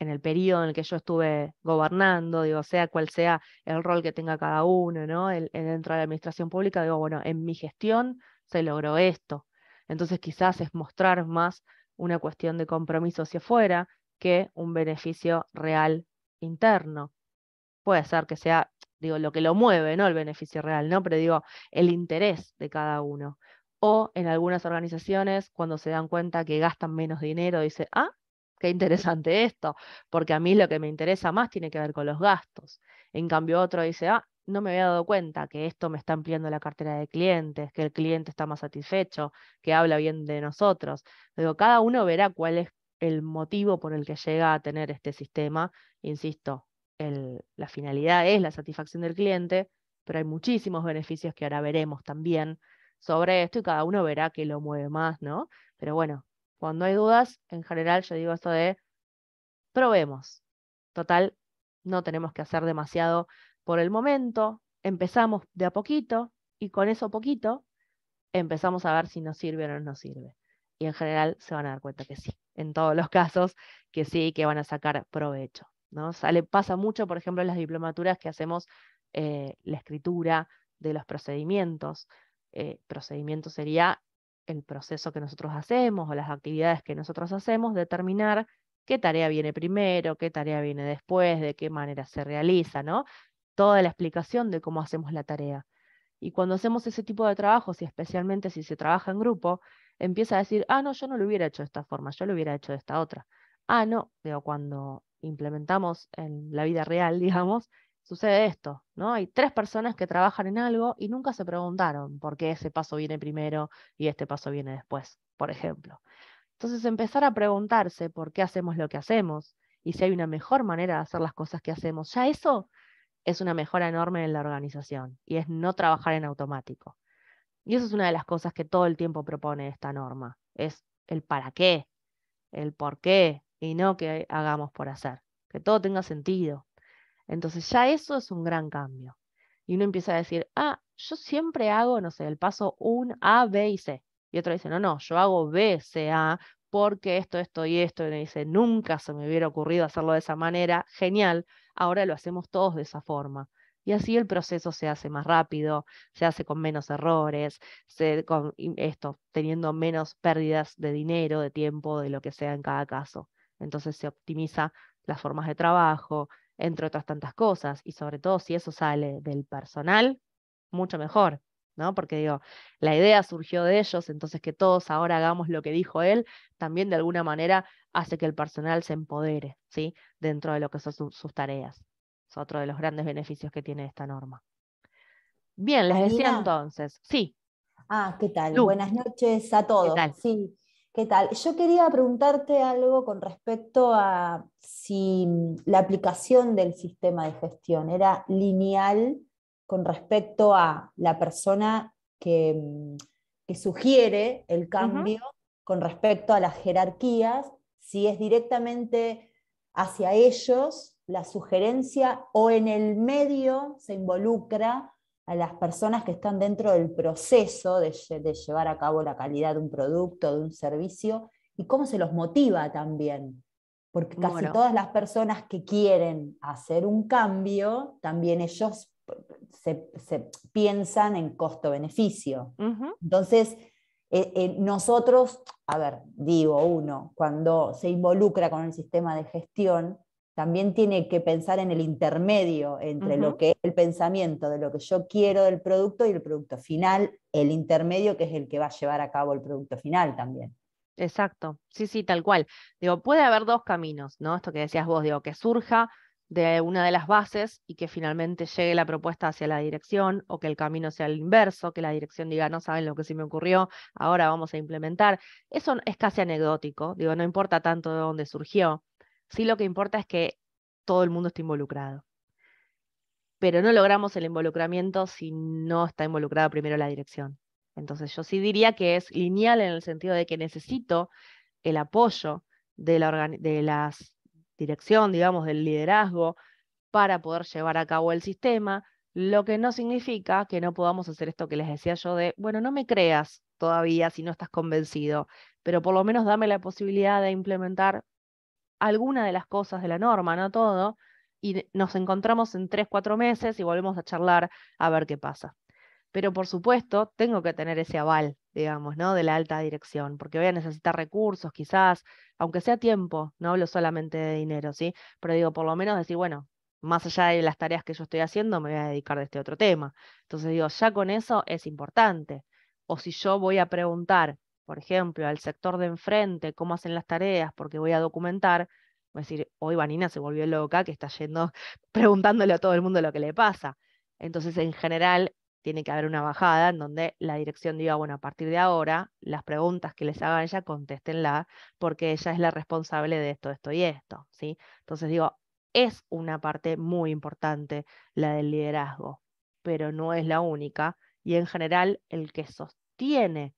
en el periodo en el que yo estuve gobernando, digo, sea cual sea el rol que tenga cada uno, ¿no? Dentro de la administración pública, digo, bueno, en mi gestión se logró esto. Entonces quizás es mostrar más una cuestión de compromiso hacia afuera que un beneficio real interno. Puede ser que sea, digo, lo que lo mueve, ¿no? El beneficio real, ¿no? Pero digo, el interés de cada uno. O en algunas organizaciones, cuando se dan cuenta que gastan menos dinero, dice, ah, qué interesante esto, porque a mí lo que me interesa más tiene que ver con los gastos. En cambio, otro dice, ah, no me había dado cuenta que esto me está ampliando la cartera de clientes, que el cliente está más satisfecho, que habla bien de nosotros. Digo, cada uno verá cuál es el motivo por el que llega a tener este sistema. Insisto, la finalidad es la satisfacción del cliente, pero hay muchísimos beneficios que ahora veremos también sobre esto y cada uno verá qué lo mueve más, ¿no? Pero bueno, cuando hay dudas, en general yo digo esto de probemos. Total, no tenemos que hacer demasiado por el momento, empezamos de a poquito y con eso poquito empezamos a ver si nos sirve o no nos sirve. Y en general se van a dar cuenta que sí, en todos los casos que sí, que van a sacar provecho, ¿no? Pasa mucho, por ejemplo, en las diplomaturas que hacemos la escritura de los procedimientos. Procedimiento sería el proceso que nosotros hacemos o las actividades que nosotros hacemos, determinar qué tarea viene primero, qué tarea viene después, de qué manera se realiza, ¿no? Toda la explicación de cómo hacemos la tarea. Y cuando hacemos ese tipo de trabajos, y especialmente si se trabaja en grupo, empieza a decir, no, yo no lo hubiera hecho de esta forma, yo lo hubiera hecho de esta otra. No, digo, cuando implementamos en la vida real, digamos, sucede esto, ¿no? Hay 3 personas que trabajan en algo y nunca se preguntaron por qué ese paso viene primero y este paso viene después, por ejemplo. Entonces, empezar a preguntarse por qué hacemos lo que hacemos y si hay una mejor manera de hacer las cosas que hacemos, ya eso es una mejora enorme en la organización y es no trabajar en automático. Y eso es una de las cosas que todo el tiempo propone esta norma, es el para qué, el por qué y no que hagamos por hacer, que todo tenga sentido. Entonces ya eso es un gran cambio. Y uno empieza a decir, yo siempre hago, no sé, el paso un A, B y C. Y otro dice, no, yo hago B, C, A, porque esto y esto. Y uno dice, nunca se me hubiera ocurrido hacerlo de esa manera. Genial, ahora lo hacemos todos de esa forma. Y así el proceso se hace más rápido, se hace con menos errores, teniendo menos pérdidas de dinero, de tiempo, de lo que sea en cada caso. Entonces se optimiza las formas de trabajo, entre otras tantas cosas, y sobre todo si eso sale del personal, mucho mejor, ¿no? Porque digo, la idea surgió de ellos, entonces que todos ahora hagamos lo que dijo él, también de alguna manera hace que el personal se empodere, ¿sí? Dentro de lo que son sus tareas. Es otro de los grandes beneficios que tiene esta norma. Bien, les decía Alina. entonces, sí. ¿Qué tal? Lu, Buenas noches a ¿qué todos. tal? Sí, ¿qué tal? Yo quería preguntarte algo con respecto a si la aplicación del sistema de gestión era lineal con respecto a la persona que sugiere el cambio, con respecto a las jerarquías, si es directamente hacia ellos la sugerencia o en el medio se involucra a las personas que están dentro del proceso de llevar a cabo la calidad de un producto, de un servicio, y cómo se los motiva también. Porque casi todas las personas que quieren hacer un cambio, también ellos se piensan en costo-beneficio. Entonces, nosotros, uno, cuando se involucra con el sistema de gestión, también tiene que pensar en el intermedio entre lo que es el pensamiento de lo que yo quiero del producto y el producto final, el intermedio que es el que va a llevar a cabo el producto final también. Exacto, sí, tal cual. Digo, puede haber 2 caminos, ¿no? Esto que decías vos, digo, que surja de una de las bases y que finalmente llegue la propuesta hacia la dirección, o que el camino sea el inverso, que la dirección diga, no saben lo que se me ocurrió, ahora vamos a implementar. Eso es casi anecdótico, digo, no importa tanto de dónde surgió. Sí, lo que importa es que todo el mundo esté involucrado. Pero no logramos el involucramiento si no está involucrada primero la dirección. Entonces yo sí diría que es lineal en el sentido de que necesito el apoyo de la dirección, digamos, del liderazgo, para poder llevar a cabo el sistema, lo que no significa que no podamos hacer esto que les decía yo de, bueno, no me creas todavía si no estás convencido, pero por lo menos dame la posibilidad de implementar alguna de las cosas de la norma, no todo, y nos encontramos en 3, 4 meses y volvemos a charlar a ver qué pasa. Pero por supuesto, tengo que tener ese aval, digamos, ¿no? De la alta dirección, porque voy a necesitar recursos, quizás, aunque sea tiempo, no hablo solamente de dinero, ¿sí? Pero digo, por lo menos decir, bueno, más allá de las tareas que yo estoy haciendo, me voy a dedicar de este otro tema. Entonces digo, ya con eso es importante. O si yo voy a preguntar, por ejemplo, al sector de enfrente cómo hacen las tareas, porque voy a documentar, voy a decir, hoy Vanina se volvió loca, que está yendo preguntándole a todo el mundo lo que le pasa. Entonces, en general, tiene que haber una bajada en donde la dirección diga, bueno, a partir de ahora, las preguntas que les haga ella, contéstenla, porque ella es la responsable de esto y esto, ¿sí? Entonces digo, es una parte muy importante la del liderazgo, pero no es la única, y en general el que sostiene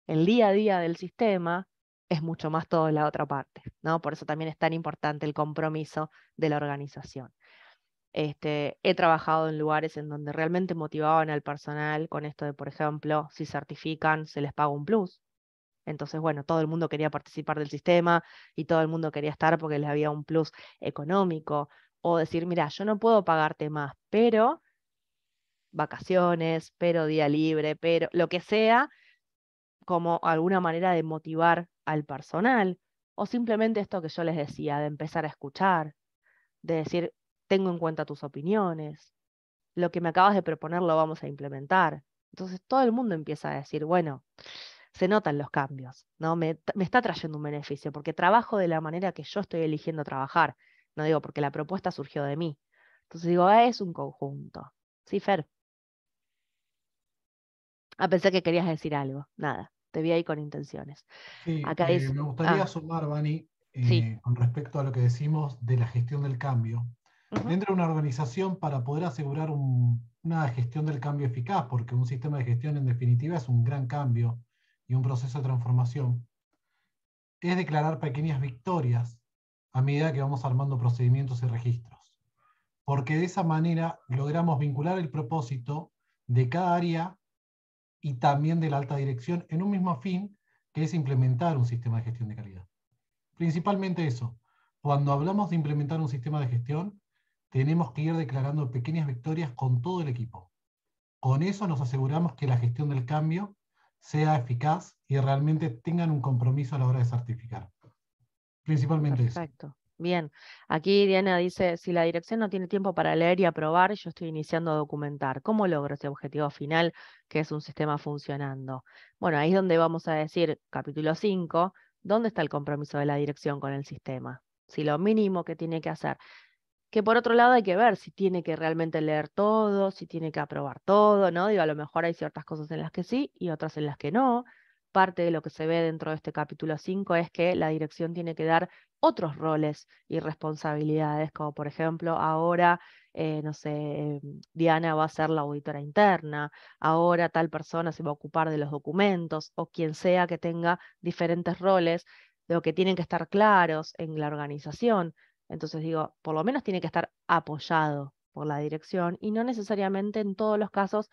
el día a día del sistema es mucho más todo la otra parte, ¿no? Por eso también es tan importante el compromiso de la organización. He trabajado en lugares en donde realmente motivaban al personal con esto de, por ejemplo, si certifican, se les paga un plus. Entonces, bueno, todo el mundo quería participar del sistema y todo el mundo quería estar porque les había un plus económico. O decir, mira, yo no puedo pagarte más, pero vacaciones, pero día libre, pero lo que sea, como alguna manera de motivar al personal. O simplemente esto que yo les decía, de empezar a escuchar, de decir, tengo en cuenta tus opiniones, lo que me acabas de proponer lo vamos a implementar. Entonces todo el mundo empieza a decir, bueno, se notan los cambios, ¿no? Me está trayendo un beneficio, porque trabajo de la manera que yo estoy eligiendo trabajar. No digo porque la propuesta surgió de mí. Entonces digo, es un conjunto. Sí, Fer. Pensé que querías decir algo. Nada, te vi ahí con intenciones. Sí, Acá dice, me gustaría sumar, Vani, sí. con respecto a lo que decimos de la gestión del cambio. Ujú. Dentro de una organización, para poder asegurar una gestión del cambio eficaz, porque un sistema de gestión en definitiva es un gran cambio y un proceso de transformación, es declarar pequeñas victorias a medida que vamos armando procedimientos y registros. Porque de esa manera logramos vincular el propósito de cada área y también de la alta dirección en un mismo fin, que es implementar un sistema de gestión de calidad. Principalmente eso. Cuando hablamos de implementar un sistema de gestión, tenemos que ir declarando pequeñas victorias con todo el equipo. Con eso nos aseguramos que la gestión del cambio sea eficaz y realmente tengan un compromiso a la hora de certificar. Principalmente eso. Perfecto. Bien. Aquí Diana dice, si la dirección no tiene tiempo para leer y aprobar, yo estoy iniciando a documentar. ¿Cómo logro ese objetivo final, que es un sistema funcionando? Bueno, ahí es donde vamos a decir, capítulo 5, ¿dónde está el compromiso de la dirección con el sistema? Si lo mínimo que tiene que hacer. Que por otro lado hay que ver si tiene que realmente leer todo, si tiene que aprobar todo, ¿no? Digo, a lo mejor hay ciertas cosas en las que sí y otras en las que no. Parte de lo que se ve dentro de este capítulo 5 es que la dirección tiene que dar otros roles y responsabilidades, como por ejemplo, ahora, no sé, Diana va a ser la auditora interna, ahora tal persona se va a ocupar de los documentos, o quien sea que tenga diferentes roles, de lo que tienen que estar claros en la organización. Entonces digo, por lo menos tiene que estar apoyado por la dirección y no necesariamente en todos los casos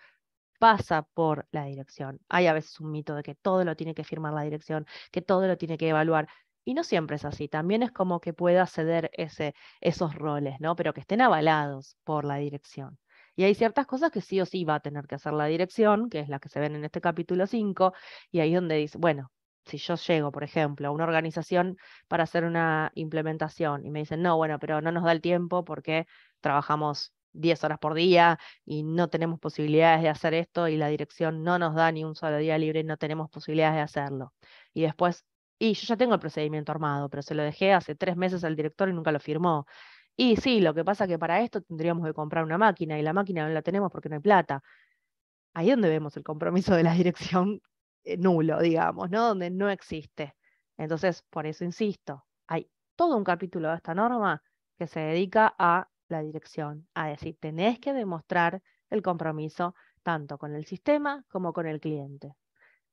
pasa por la dirección. Hay a veces un mito de que todo lo tiene que firmar la dirección, que todo lo tiene que evaluar. Y no siempre es así. También es como que pueda ceder esos roles, ¿no? Pero que estén avalados por la dirección. Y hay ciertas cosas que sí o sí va a tener que hacer la dirección, que es la que se ven en este capítulo 5, y ahí es donde dice, bueno, si yo llego, por ejemplo, a una organización para hacer una implementación y me dicen, no, bueno, pero no nos da el tiempo porque trabajamos 10 horas por día y no tenemos posibilidades de hacer esto y la dirección no nos da ni un solo día libre y no tenemos posibilidades de hacerlo. Y después, y yo ya tengo el procedimiento armado, pero se lo dejé hace 3 meses al director y nunca lo firmó. Y sí, lo que pasa es que para esto tendríamos que comprar una máquina y la máquina no la tenemos porque no hay plata. Ahí es donde vemos el compromiso de la dirección nulo, digamos, ¿no? Donde no existe. Entonces, por eso insisto, hay todo un capítulo de esta norma que se dedica a la dirección, a decir, tenés que demostrar el compromiso tanto con el sistema como con el cliente.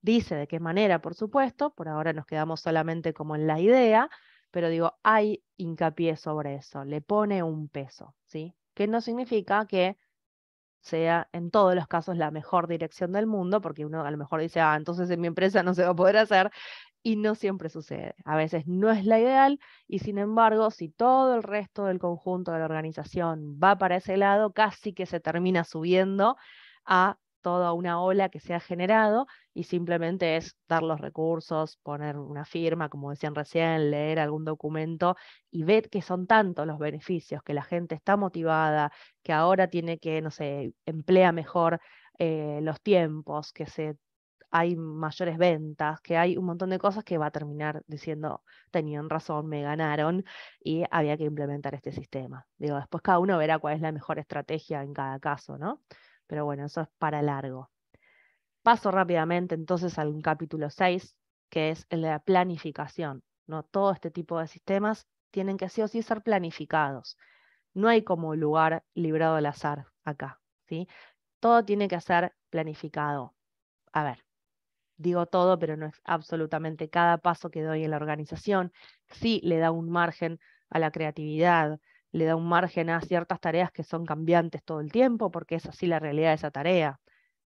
Dice de qué manera, por supuesto, por ahora nos quedamos solamente como en la idea, pero digo, hay hincapié sobre eso, le pone un peso, ¿sí? Que no significa que sea en todos los casos la mejor dirección del mundo, porque uno a lo mejor dice, entonces en mi empresa no se va a poder hacer, y no siempre sucede. A veces no es la ideal, y sin embargo, si todo el resto del conjunto de la organización va para ese lado, casi que se termina subiendo a toda una ola que se ha generado, y simplemente es dar los recursos, poner una firma, como decían recién, leer algún documento y ver que son tantos los beneficios, que la gente está motivada, que ahora tiene que, no sé, emplea mejor los tiempos, hay mayores ventas, que hay un montón de cosas que va a terminar diciendo, tenían razón, me ganaron y había que implementar este sistema. Digo, después cada uno verá cuál es la mejor estrategia en cada caso, ¿no? Pero bueno, eso es para largo. Paso rápidamente entonces al capítulo 6, que es el de la planificación, ¿no? Todo este tipo de sistemas tienen que sí o sí ser planificados. No hay como lugar librado al azar acá, ¿sí? Todo tiene que ser planificado. A ver, digo todo, pero no es absolutamente cada paso que doy en la organización. Sí le da un margen a la creatividad, le da un margen a ciertas tareas que son cambiantes todo el tiempo, porque es así la realidad de esa tarea.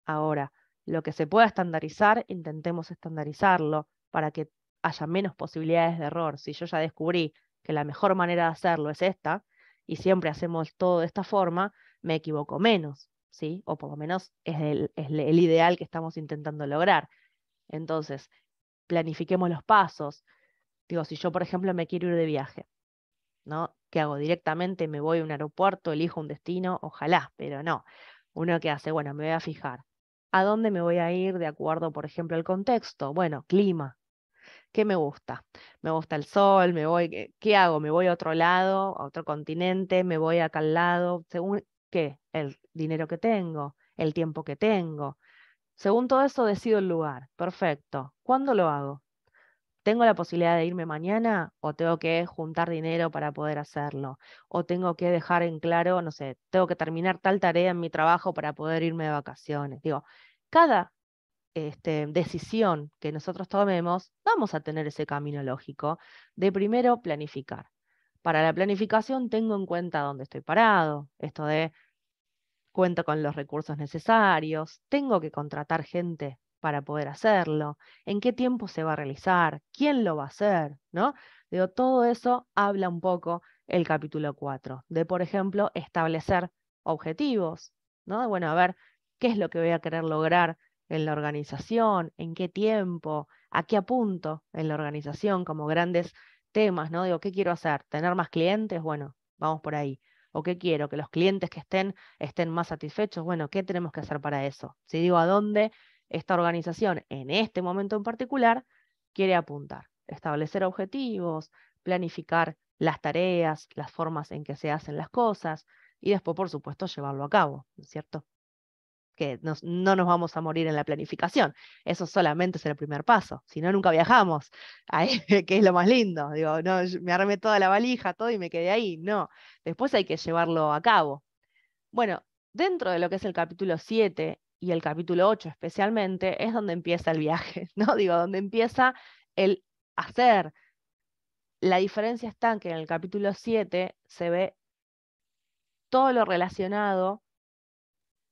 Ahora, lo que se pueda estandarizar, intentemos estandarizarlo para que haya menos posibilidades de error. Si yo ya descubrí que la mejor manera de hacerlo es esta, y siempre hacemos todo de esta forma, me equivoco menos, ¿sí? O por lo menos es el ideal que estamos intentando lograr. Entonces, planifiquemos los pasos. Digo, si yo, por ejemplo, me quiero ir de viaje, ¿no? ¿Qué hago? Directamente me voy a un aeropuerto, elijo un destino, ojalá, pero no. Uno que hace, bueno, me voy a fijar. ¿A dónde me voy a ir de acuerdo, por ejemplo, al contexto? Bueno, clima. ¿Qué me gusta? Me gusta el sol, me voy, ¿qué hago? ¿Me voy a otro lado, a otro continente? ¿Me voy acá al lado? Según qué, el dinero que tengo, el tiempo que tengo. Según todo eso decido el lugar. Perfecto. ¿Cuándo lo hago? ¿Tengo la posibilidad de irme mañana o tengo que juntar dinero para poder hacerlo? ¿O tengo que dejar en claro, no sé, tengo que terminar tal tarea en mi trabajo para poder irme de vacaciones? Digo, cada decisión que nosotros tomemos, vamos a tener ese camino lógico de primero planificar. Para la planificación tengo en cuenta dónde estoy parado, esto de cuento con los recursos necesarios, tengo que contratar gente para poder hacerlo, en qué tiempo se va a realizar, quién lo va a hacer, ¿no? Digo, todo eso habla un poco el capítulo 4, de, por ejemplo, establecer objetivos, ¿no? Bueno, a ver, ¿qué es lo que voy a querer lograr en la organización? ¿En qué tiempo? ¿A qué apunto en la organización como grandes temas, ¿no? Digo, ¿qué quiero hacer? ¿Tener más clientes? Bueno, vamos por ahí. ¿O qué quiero? Que los clientes que estén más satisfechos. Bueno, ¿qué tenemos que hacer para eso? Si digo a dónde esta organización en este momento en particular quiere apuntar. Establecer objetivos, planificar las tareas, las formas en que se hacen las cosas y después, por supuesto, llevarlo a cabo, ¿no es cierto? Que no nos vamos a morir en la planificación. Eso solamente es el primer paso. Si no, nunca viajamos, ahí, que es lo más lindo. Digo, no, me armé toda la valija, todo y me quedé ahí. No, después hay que llevarlo a cabo. Bueno, dentro de lo que es el capítulo 7 y el capítulo 8 especialmente, es donde empieza el viaje, ¿no? Digo, donde empieza el hacer. La diferencia está en que en el capítulo 7 se ve todo lo relacionado.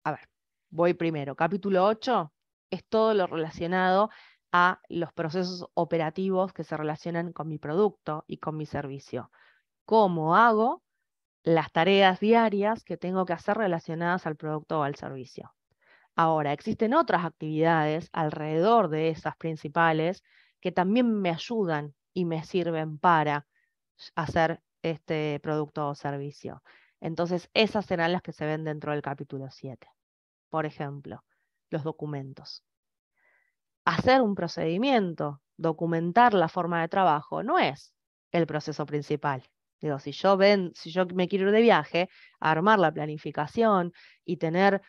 A ver, voy primero. Capítulo 8 es todo lo relacionado a los procesos operativos que se relacionan con mi producto y con mi servicio. ¿Cómo hago las tareas diarias que tengo que hacer relacionadas al producto o al servicio? Ahora, existen otras actividades alrededor de esas principales que también me ayudan y me sirven para hacer este producto o servicio. Entonces, esas serán las que se ven dentro del capítulo 7. Por ejemplo, los documentos. Hacer un procedimiento, documentar la forma de trabajo, no es el proceso principal. Digo, si yo me quiero ir de viaje, armar la planificación y tener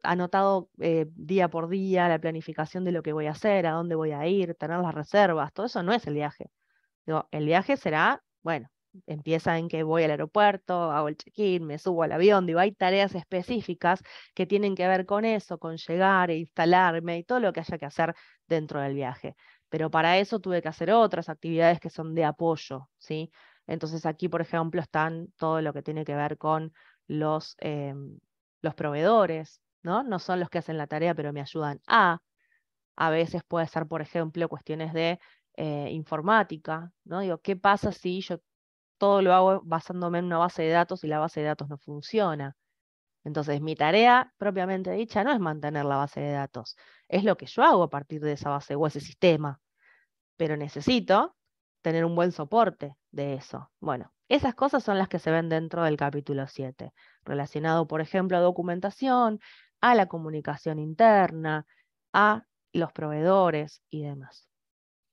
anotado día por día la planificación de lo que voy a hacer, a dónde voy a ir, tener las reservas, todo eso no es el viaje. Digo, el viaje será, bueno, empieza en que voy al aeropuerto, hago el check-in, me subo al avión, digo, hay tareas específicas que tienen que ver con eso, con llegar e instalarme y todo lo que haya que hacer dentro del viaje. Pero para eso tuve que hacer otras actividades que son de apoyo, ¿sí? Entonces aquí, por ejemplo, están todo lo que tiene que ver con los proveedores, ¿no? No son los que hacen la tarea, pero me ayudan a veces puede ser, por ejemplo, cuestiones de informática, ¿no? Digo, ¿qué pasa si yo todo lo hago basándome en una base de datos y la base de datos no funciona? Entonces, mi tarea propiamente dicha no es mantener la base de datos, es lo que yo hago a partir de esa base o ese sistema, pero necesito tener un buen soporte de eso. Bueno, esas cosas son las que se ven dentro del capítulo 7, relacionado, por ejemplo, a documentación, a la comunicación interna, a los proveedores y demás.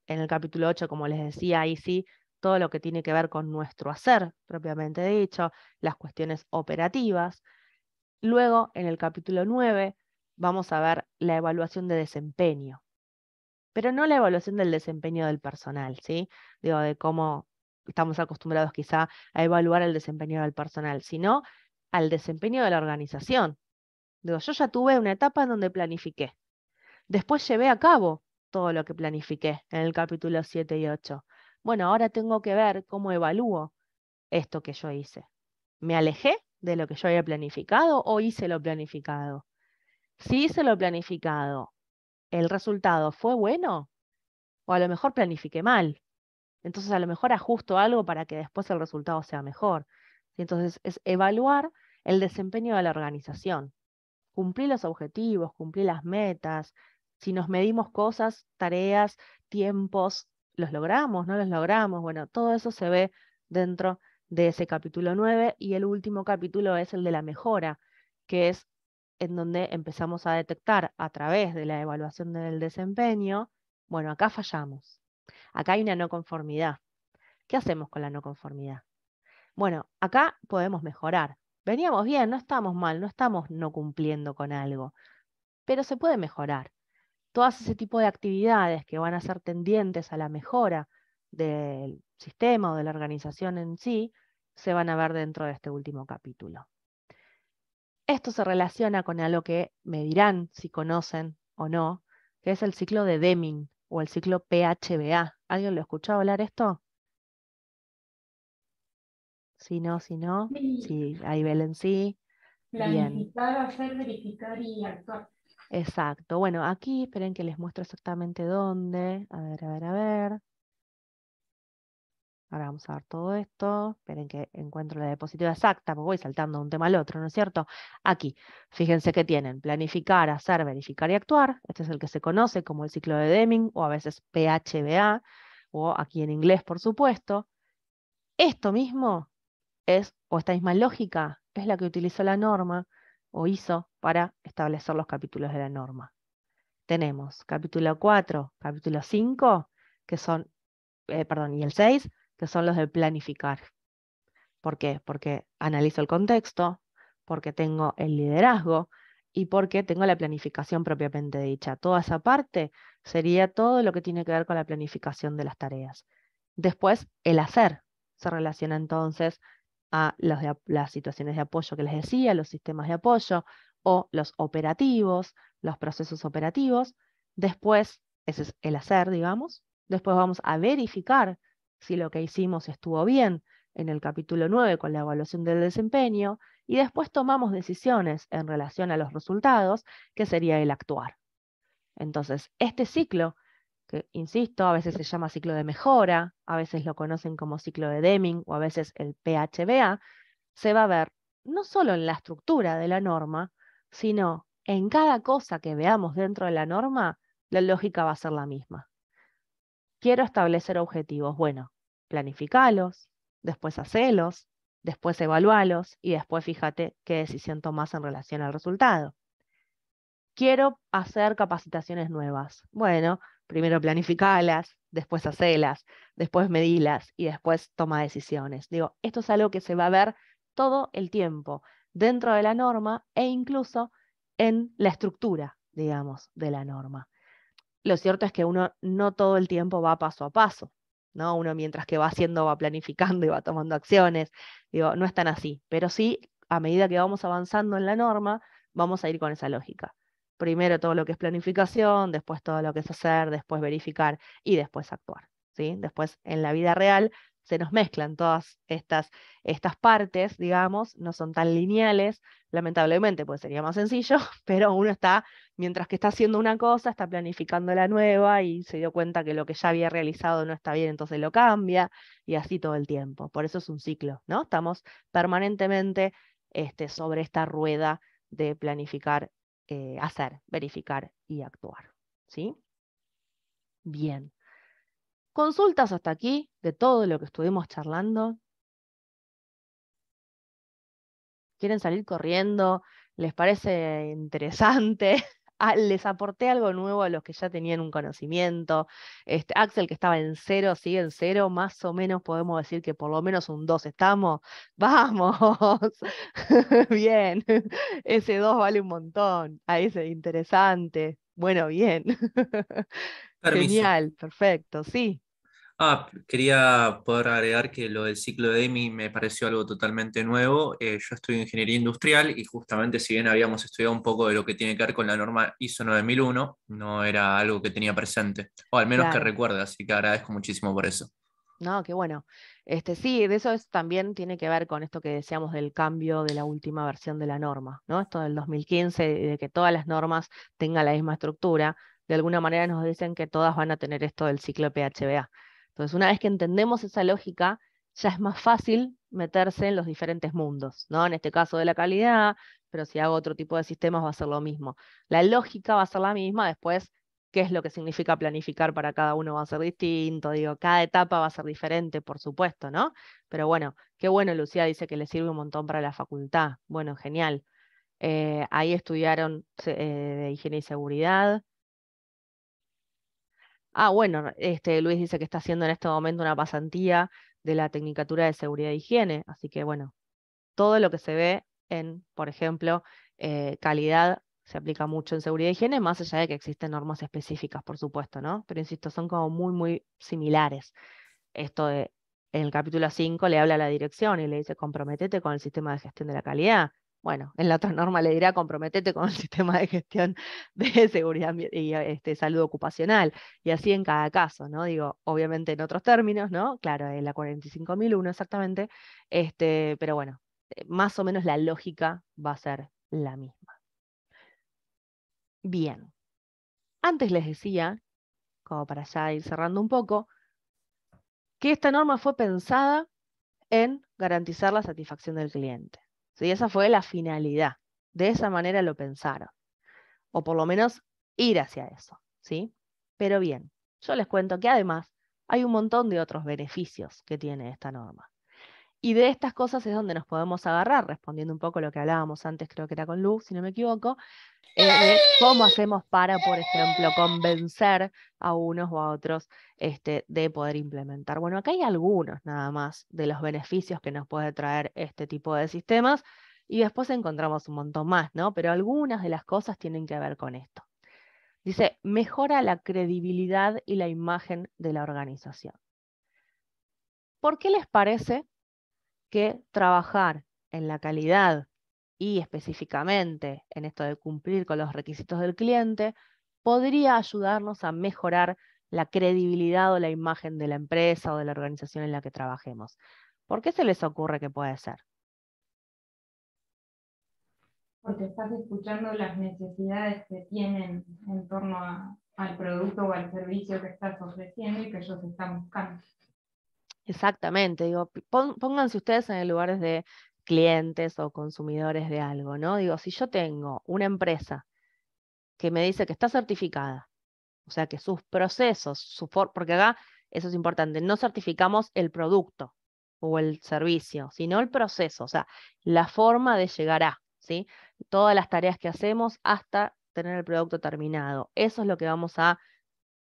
En el capítulo 8, como les decía, ahí sí, todo lo que tiene que ver con nuestro hacer, propiamente dicho, las cuestiones operativas. Luego, en el capítulo 9, vamos a ver la evaluación de desempeño, pero no la evaluación del desempeño del personal, ¿sí? Digo, de cómo estamos acostumbrados quizá a evaluar el desempeño del personal, sino al desempeño de la organización. Digo, yo ya tuve una etapa en donde planifiqué. Después llevé a cabo todo lo que planifiqué en el capítulo 7 y 8. Bueno, ahora tengo que ver cómo evalúo esto que yo hice. ¿Me alejé de lo que yo había planificado o hice lo planificado? Si hice lo planificado, ¿el resultado fue bueno? O a lo mejor planifiqué mal. Entonces a lo mejor ajusto algo para que después el resultado sea mejor. Entonces es evaluar el desempeño de la organización. Cumplí los objetivos, cumplí las metas. Si nos medimos cosas, tareas, tiempos, ¿los logramos? ¿No los logramos? Bueno, todo eso se ve dentro de ese capítulo 9 y el último capítulo es el de la mejora, que es en donde empezamos a detectar a través de la evaluación del desempeño, bueno, acá fallamos, acá hay una no conformidad. ¿Qué hacemos con la no conformidad? Bueno, acá podemos mejorar. Veníamos bien, no estamos mal, no estamos no cumpliendo con algo, pero se puede mejorar. Todas ese tipo de actividades que van a ser tendientes a la mejora del sistema o de la organización en sí, se van a ver dentro de este último capítulo. Esto se relaciona con algo que me dirán si conocen o no, que es el ciclo de Deming o el ciclo PHBA. ¿Alguien lo escuchó hablar esto? Si no, Sí, sí, ahí Belén sí. Bien, planificar, hacer, verificar y actuar. exacto. Bueno, aquí esperen que les muestro exactamente dónde. A ver, a ver, a ver. Ahora vamos a ver todo esto. Esperen que encuentro la diapositiva exacta, porque voy saltando de un tema al otro, ¿no es cierto? Aquí, fíjense que tienen planificar, hacer, verificar y actuar. Este es el que se conoce como el ciclo de Deming, o a veces PHBA, o aquí en inglés, por supuesto. Esto mismo es, o esta misma lógica, es la que utilizó la norma, o hizo para establecer los capítulos de la norma. Tenemos capítulo 4, capítulo 5, que son, y el 6, que son los de planificar. ¿Por qué? Porque analizo el contexto, porque tengo el liderazgo y porque tengo la planificación propiamente dicha. Toda esa parte sería todo lo que tiene que ver con la planificación de las tareas. Después, el hacer se relaciona entonces a las situaciones de apoyo que les decía, los sistemas de apoyo o los operativos, los procesos operativos. Después, ese es el hacer, digamos. Después vamos a verificar si lo que hicimos estuvo bien en el capítulo 9 con la evaluación del desempeño y después tomamos decisiones en relación a los resultados, que sería el actuar. Entonces, este ciclo, que insisto, a veces se llama ciclo de mejora, a veces lo conocen como ciclo de Deming o a veces el PHBA, se va a ver no solo en la estructura de la norma, sino en cada cosa que veamos dentro de la norma, la lógica va a ser la misma. Quiero establecer objetivos. Bueno, planificalos, después hacelos, después evalualos y después fíjate qué decisión tomás en relación al resultado. Quiero hacer capacitaciones nuevas. Bueno, primero planificalas, después hacelas, después medilas y después toma decisiones. Digo, esto es algo que se va a ver todo el tiempo dentro de la norma e incluso en la estructura, digamos, de la norma. Lo cierto es que uno no todo el tiempo va paso a paso, ¿no? Uno mientras que va haciendo, va planificando y va tomando acciones. Digo, no es tan así, pero sí, a medida que vamos avanzando en la norma, vamos a ir con esa lógica. Primero todo lo que es planificación, después todo lo que es hacer, después verificar y después actuar, ¿sí? Después en la vida real se nos mezclan todas estas partes, digamos, no son tan lineales, lamentablemente, pues sería más sencillo, pero uno está, mientras que está haciendo una cosa, está planificando la nueva y se dio cuenta que lo que ya había realizado no está bien, entonces lo cambia y así todo el tiempo. Por eso es un ciclo, ¿no? Estamos permanentemente sobre esta rueda de planificar, hacer, verificar y actuar, ¿sí? Bien. ¿Consultas hasta aquí de todo lo que estuvimos charlando? ¿Quieren salir corriendo? ¿Les parece interesante? ¿Les aporté algo nuevo a los que ya tenían un conocimiento? Axel, que estaba en 0, sigue en 0, más o menos podemos decir que por lo menos un 2 estamos. ¡Vamos! Bien, ese 2 vale un montón. Ahí es interesante. Bueno, bien. Permiso. Genial, perfecto, sí. Quería poder agregar que lo del ciclo de EMI me pareció algo totalmente nuevo. Yo estudio ingeniería industrial y justamente si bien habíamos estudiado un poco de lo que tiene que ver con la norma ISO 9001, no era algo que tenía presente, o al menos que Claro. recuerde, así que agradezco muchísimo por eso. No, qué bueno. Sí, de eso también tiene que ver con esto que decíamos del cambio de la última versión de la norma, ¿no? Esto del 2015, de que todas las normas tengan la misma estructura, de alguna manera nos dicen que todas van a tener esto del ciclo PHBA. Entonces, una vez que entendemos esa lógica, ya es más fácil meterse en los diferentes mundos, ¿no? En este caso de la calidad, pero si hago otro tipo de sistemas va a ser lo mismo. La lógica va a ser la misma, después qué es lo que significa planificar para cada uno va a ser distinto, digo, cada etapa va a ser diferente, por supuesto, ¿no? Pero bueno, qué bueno, Lucía dice que le sirve un montón para la facultad. Bueno, genial. Ahí estudiaron de higiene y seguridad. Bueno, Luis dice que está haciendo en este momento una pasantía de la Tecnicatura de Seguridad e Higiene, así que bueno, todo lo que se ve en, por ejemplo, calidad se aplica mucho en seguridad e higiene, más allá de que existen normas específicas, por supuesto, ¿no? Pero insisto, son como muy, muy similares. En el capítulo 5 le habla a la dirección y le dice, comprométete con el sistema de gestión de la calidad. Bueno, en la otra norma le dirá, comprométete con el sistema de gestión de seguridad y salud ocupacional. Y así en cada caso, ¿no? Digo, obviamente en otros términos, ¿no? Claro, en la 45.001 exactamente, pero bueno, más o menos la lógica va a ser la misma. Bien, antes les decía, como para ya ir cerrando un poco, que esta norma fue pensada en garantizar la satisfacción del cliente. ¿Sí? Esa fue la finalidad. De esa manera lo pensaron. O por lo menos ir hacia eso. ¿Sí? Pero bien, yo les cuento que además hay un montón de otros beneficios que tiene esta norma. Y de estas cosas es donde nos podemos agarrar, respondiendo un poco lo que hablábamos antes, creo que era con Lu, si no me equivoco, de cómo hacemos para, por ejemplo, convencer a unos o a otros de poder implementar. Bueno, acá hay algunos nada más de los beneficios que nos puede traer este tipo de sistemas y después encontramos un montón más, ¿no? Pero algunas de las cosas tienen que ver con esto. Dice, mejora la credibilidad y la imagen de la organización. ¿Por qué les parece que trabajar en la calidad y específicamente en esto de cumplir con los requisitos del cliente podría ayudarnos a mejorar la credibilidad o la imagen de la empresa o de la organización en la que trabajemos? ¿Por qué se les ocurre que puede ser? Porque estás escuchando las necesidades que tienen en torno al producto o al servicio que estás ofreciendo y que ellos están buscando. Exactamente, digo, pónganse ustedes en el lugar de clientes o consumidores de algo, ¿no? Digo, si yo tengo una empresa que me dice que está certificada, o sea, que sus procesos, porque acá eso es importante, no certificamos el producto o el servicio, sino el proceso, o sea, la forma de llegar a, ¿sí? Todas las tareas que hacemos hasta tener el producto terminado. Eso es lo que vamos a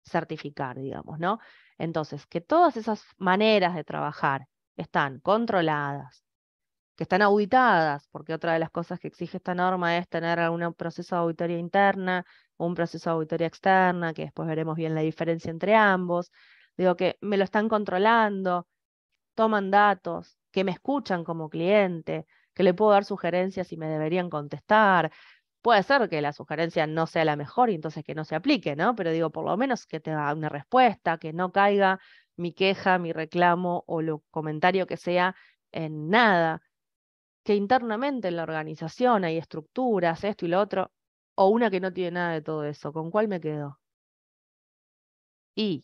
certificar, digamos, ¿no? Entonces, que todas esas maneras de trabajar están controladas, que están auditadas, porque otra de las cosas que exige esta norma es tener algún proceso de auditoría interna o un proceso de auditoría externa, que después veremos bien la diferencia entre ambos. Digo que me lo están controlando, toman datos, que me escuchan como cliente, que le puedo dar sugerencias y me deberían contestar. Puede ser que la sugerencia no sea la mejor y entonces que no se aplique, ¿no? Pero digo, por lo menos que te haga una respuesta, que no caiga mi queja, mi reclamo o lo comentario que sea en nada, que internamente en la organización hay estructuras, esto y lo otro, o una que no tiene nada de todo eso. ¿Con cuál me quedo? Y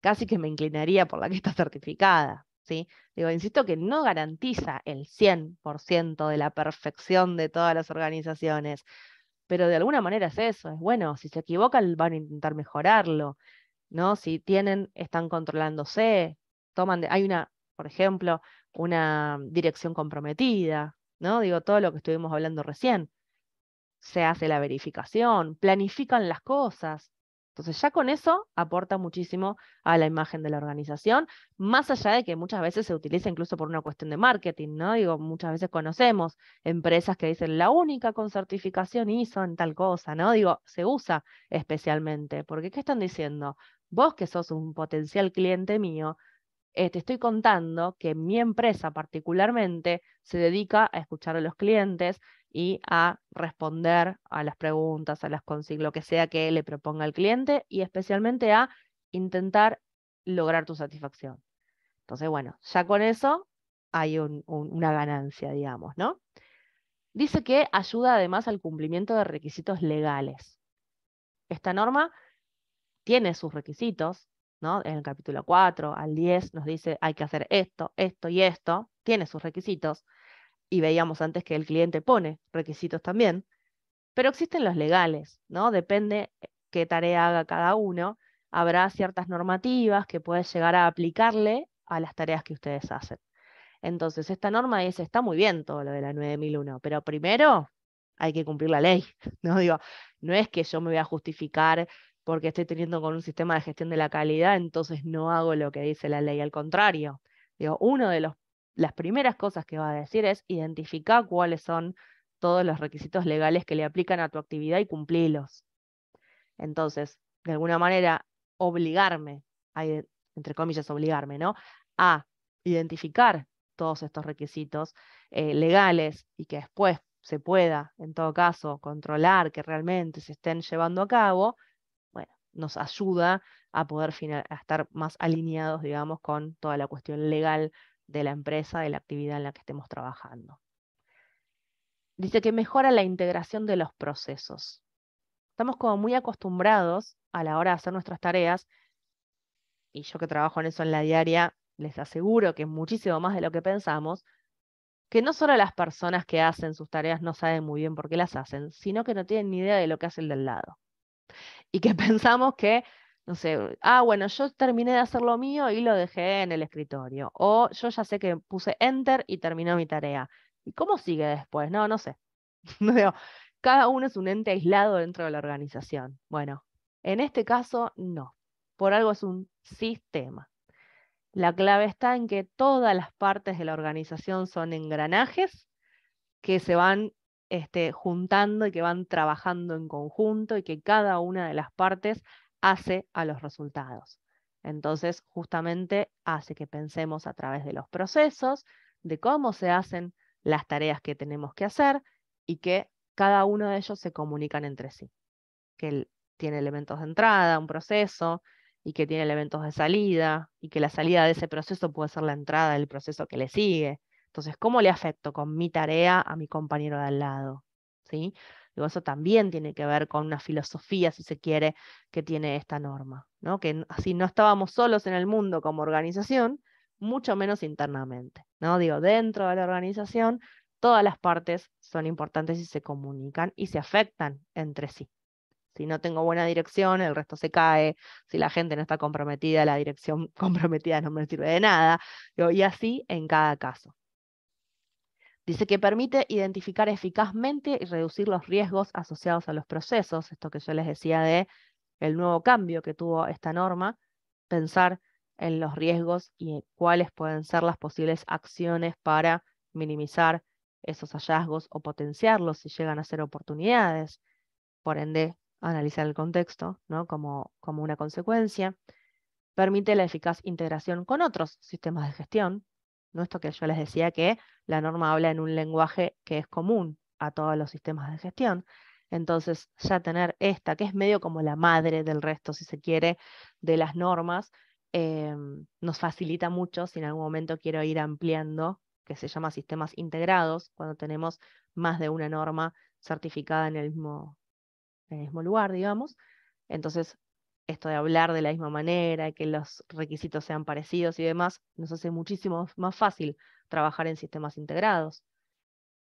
casi que me inclinaría por la que está certificada, ¿sí? Digo, insisto que no garantiza el 100% de la perfección de todas las organizaciones, pero de alguna manera es eso, es bueno, si se equivocan van a intentar mejorarlo, ¿no? Si están controlándose, hay una, por ejemplo, una dirección comprometida, ¿no? Digo, todo lo que estuvimos hablando recién. Se hace la verificación, planifican las cosas. Entonces ya con eso aporta muchísimo a la imagen de la organización, más allá de que muchas veces se utiliza incluso por una cuestión de marketing, ¿no? Digo, muchas veces conocemos empresas que dicen la única con certificación ISO en tal cosa, ¿no? Digo, se usa especialmente, porque ¿qué están diciendo? Vos que sos un potencial cliente mío, te estoy contando que mi empresa particularmente se dedica a escuchar a los clientes y a responder a las preguntas, a las consignas, lo que sea que le proponga el cliente y especialmente a intentar lograr tu satisfacción. Entonces, bueno, ya con eso hay una ganancia, digamos, ¿no? Dice que ayuda además al cumplimiento de requisitos legales. Esta norma tiene sus requisitos, ¿no? En el capítulo 4 al 10 nos dice hay que hacer esto, esto y esto, tiene sus requisitos, y veíamos antes que el cliente pone requisitos también, pero existen los legales, ¿no? Depende qué tarea haga cada uno, habrá ciertas normativas que puedes llegar a aplicarle a las tareas que ustedes hacen. Entonces, esta norma dice, está muy bien todo lo de la 9001, pero primero hay que cumplir la ley, ¿no? Digo, no es que yo me voy a justificar porque estoy teniendo con un sistema de gestión de la calidad, entonces no hago lo que dice la ley, al contrario. Digo, las primeras cosas que va a decir es identificar cuáles son todos los requisitos legales que le aplican a tu actividad y cumplirlos. Entonces, de alguna manera, obligarme, entre comillas, obligarme, ¿no? A identificar todos estos requisitos legales y que después se pueda, en todo caso, controlar que realmente se estén llevando a cabo, bueno, nos ayuda a poder a estar más alineados, digamos, con toda la cuestión legal de la empresa, de la actividad en la que estemos trabajando. Dice que mejora la integración de los procesos. Estamos como muy acostumbrados a la hora de hacer nuestras tareas, y yo que trabajo en eso en la diaria, les aseguro que es muchísimo más de lo que pensamos, que no solo las personas que hacen sus tareas no saben muy bien por qué las hacen, sino que no tienen ni idea de lo que hace el del lado. Y que pensamos que, no sé, bueno, yo terminé de hacer lo mío y lo dejé en el escritorio. O yo ya sé que puse enter y terminó mi tarea. ¿Y cómo sigue después? No, no sé. No digo, cada uno es un ente aislado dentro de la organización. Bueno, en este caso, no. Por algo es un sistema. La clave está en que todas las partes de la organización son engranajes que se van juntando y que van trabajando en conjunto y que cada una de las partes hace a los resultados. Entonces, justamente hace que pensemos a través de los procesos, de cómo se hacen las tareas que tenemos que hacer y que cada uno de ellos se comunican entre sí. Que tiene elementos de entrada, un proceso, y que tiene elementos de salida, y que la salida de ese proceso puede ser la entrada del proceso que le sigue. Entonces, ¿cómo le afecto con mi tarea a mi compañero de al lado? ¿Sí? Digo, eso también tiene que ver con una filosofía, si se quiere, que tiene esta norma, ¿no? Que así no estábamos solos en el mundo como organización, mucho menos internamente, ¿no? Digo, dentro de la organización, todas las partes son importantes y se comunican y se afectan entre sí. Si no tengo buena dirección, el resto se cae. Si la gente no está comprometida, la dirección comprometida no me sirve de nada. Y así en cada caso. Dice que permite identificar eficazmente y reducir los riesgos asociados a los procesos. Esto que yo les decía de el nuevo cambio que tuvo esta norma, pensar en los riesgos y cuáles pueden ser las posibles acciones para minimizar esos hallazgos o potenciarlos si llegan a ser oportunidades. Por ende, analizar el contexto, ¿no? como una consecuencia. Permite la eficaz integración con otros sistemas de gestión, ¿no? Esto que yo les decía que la norma habla en un lenguaje que es común a todos los sistemas de gestión. Entonces, ya tener esta, que es medio como la madre del resto, si se quiere, de las normas, nos facilita mucho si en algún momento quiero ir ampliando, que se llama sistemas integrados, cuando tenemos más de una norma certificada en el mismo lugar, digamos. Entonces, esto de hablar de la misma manera, que los requisitos sean parecidos y demás, nos hace muchísimo más fácil trabajar en sistemas integrados.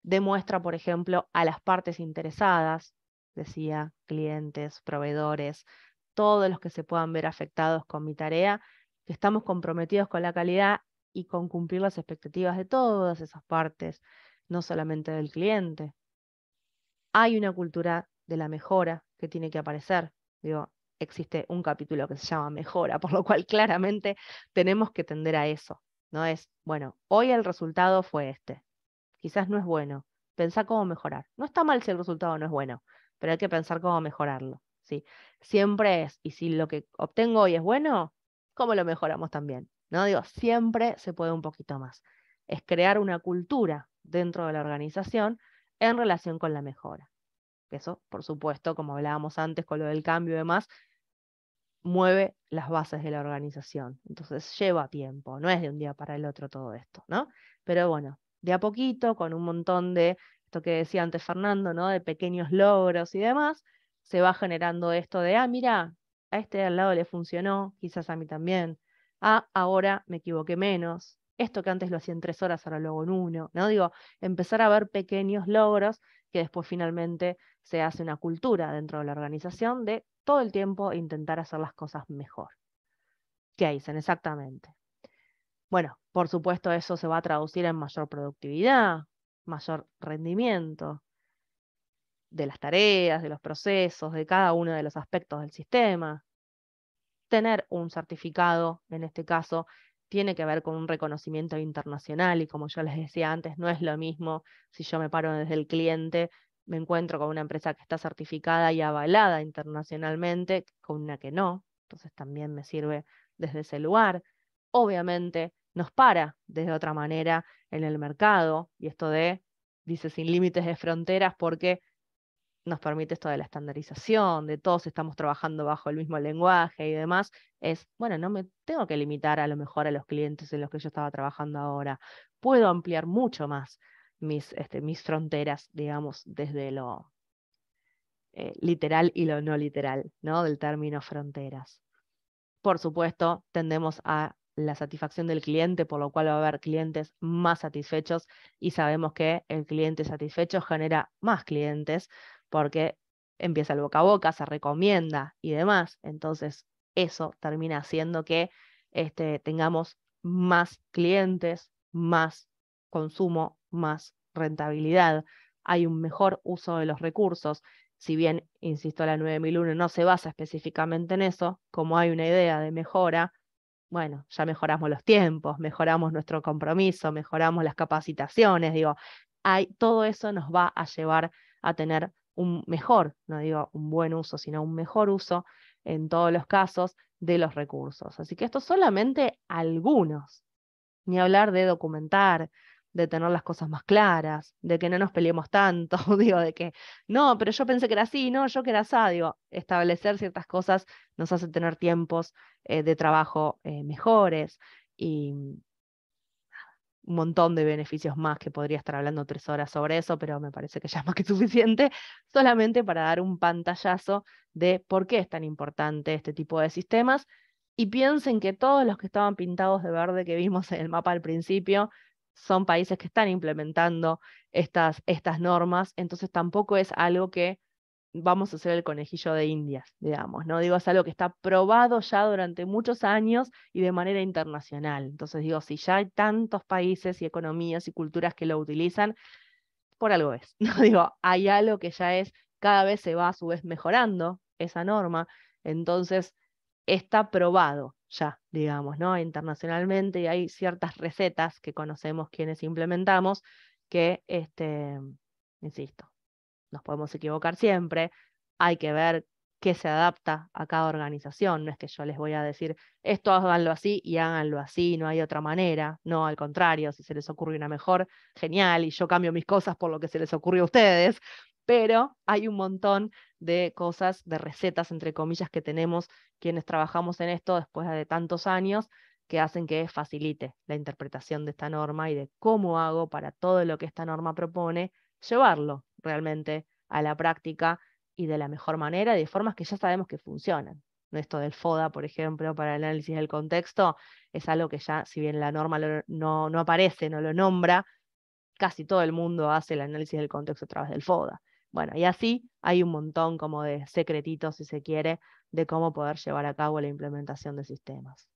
Demuestra, por ejemplo, a las partes interesadas, decía, clientes, proveedores, todos los que se puedan ver afectados con mi tarea, que estamos comprometidos con la calidad y con cumplir las expectativas de todas esas partes, no solamente del cliente. Hay una cultura de la mejora que tiene que aparecer. Digo, existe un capítulo que se llama mejora, por lo cual claramente tenemos que tender a eso. No es, bueno, hoy el resultado fue este. Quizás no es bueno. Pensá cómo mejorar. No está mal si el resultado no es bueno, pero hay que pensar cómo mejorarlo, ¿sí? Siempre es, y si lo que obtengo hoy es bueno, ¿cómo lo mejoramos también? ¿No? Digo, siempre se puede un poquito más. Es crear una cultura dentro de la organización en relación con la mejora. Eso, por supuesto, como hablábamos antes con lo del cambio y demás, mueve las bases de la organización. Entonces lleva tiempo, no es de un día para el otro todo esto, ¿no? Pero bueno, de a poquito, con un montón de, esto que decía antes Fernando, ¿no? De pequeños logros y demás, se va generando esto de, mira, a este de al lado le funcionó, quizás a mí también. Ahora me equivoqué menos. Esto que antes lo hacía en 3 horas, ahora lo hago en 1, ¿no? Digo, empezar a ver pequeños logros que después finalmente se hace una cultura dentro de la organización de todo el tiempo intentar hacer las cosas mejor. ¿Qué dicen? Exactamente. Bueno, por supuesto eso se va a traducir en mayor productividad, mayor rendimiento de las tareas, de los procesos, de cada uno de los aspectos del sistema. Tener un certificado, en este caso, tiene que ver con un reconocimiento internacional y como yo les decía antes, no es lo mismo si yo me paro desde el cliente, me encuentro con una empresa que está certificada y avalada internacionalmente, con una que no, entonces también me sirve desde ese lugar. Obviamente nos para desde otra manera en el mercado, y esto dice sin límites de fronteras, porque nos permite esto de la estandarización, de todos estamos trabajando bajo el mismo lenguaje y demás, es, bueno, no me tengo que limitar a lo mejor a los clientes en los que yo estaba trabajando ahora, puedo ampliar mucho más mis fronteras, digamos, desde lo literal y lo no literal, ¿no? Del término fronteras. Por supuesto, tendemos a la satisfacción del cliente, por lo cual va a haber clientes más satisfechos y sabemos que el cliente satisfecho genera más clientes porque empieza el boca a boca, se recomienda y demás. Entonces, eso termina haciendo que tengamos más clientes, más consumo, más rentabilidad. Hay un mejor uso de los recursos. Si bien, insisto, la 9001 no se basa específicamente en eso, como hay una idea de mejora, bueno, ya mejoramos los tiempos, mejoramos nuestro compromiso, mejoramos las capacitaciones, digo, todo eso nos va a llevar a tener un mejor, no digo un buen uso, sino un mejor uso en todos los casos de los recursos. Así que esto solamente algunos, ni hablar de documentar, de tener las cosas más claras, de que no nos peleemos tanto, digo, de que, no, pero yo pensé que era así, no, yo que era así, digo, establecer ciertas cosas nos hace tener tiempos de trabajo mejores y un montón de beneficios más que podría estar hablando 3 horas sobre eso, pero me parece que ya es más que suficiente, solamente para dar un pantallazo de por qué es tan importante este tipo de sistemas. Y piensen que todos los que estaban pintados de verde que vimos en el mapa al principio son países que están implementando estas normas, entonces tampoco es algo que vamos a hacer el conejillo de Indias, digamos, ¿no? Digo, es algo que está probado ya durante muchos años y de manera internacional. Entonces digo, si ya hay tantos países y economías y culturas que lo utilizan, por algo es, ¿no? Digo, hay algo que ya es, cada vez se va a su vez mejorando esa norma, entonces está probado ya, digamos, ¿no? Internacionalmente, y hay ciertas recetas que conocemos quienes implementamos que, insisto, nos podemos equivocar siempre, hay que ver qué se adapta a cada organización, no es que yo les voy a decir, esto háganlo así y háganlo así, no hay otra manera, no, al contrario, si se les ocurre una mejor, genial, y yo cambio mis cosas por lo que se les ocurrió a ustedes, pero hay un montón de cosas, de recetas, entre comillas, que tenemos quienes trabajamos en esto después de tantos años, que hacen que facilite la interpretación de esta norma y de cómo hago para todo lo que esta norma propone, llevarlo realmente a la práctica y de la mejor manera, de formas que ya sabemos que funcionan. Esto del FODA, por ejemplo, para el análisis del contexto, es algo que ya, si bien la norma no aparece, no lo nombra, casi todo el mundo hace el análisis del contexto a través del FODA. Bueno, y así hay un montón como de secretitos, si se quiere, de cómo poder llevar a cabo la implementación de sistemas.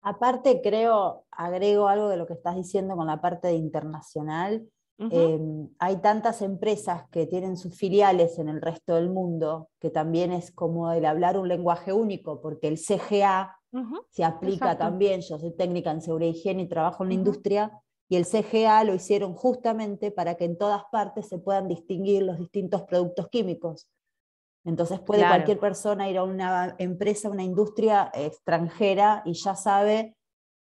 Aparte, creo, agrego algo de lo que estás diciendo con la parte de internacional, Hay tantas empresas que tienen sus filiales en el resto del mundo, que también es como el hablar un lenguaje único, porque el CGA se aplica Exacto. también. Yo soy técnica en seguridad y higiene y trabajo en la Ujú. industria, y el CGA lo hicieron justamente para que en todas partes se puedan distinguir los distintos productos químicos. Entonces puede Claro. cualquier persona ir a una empresa, una industria extranjera, y ya sabe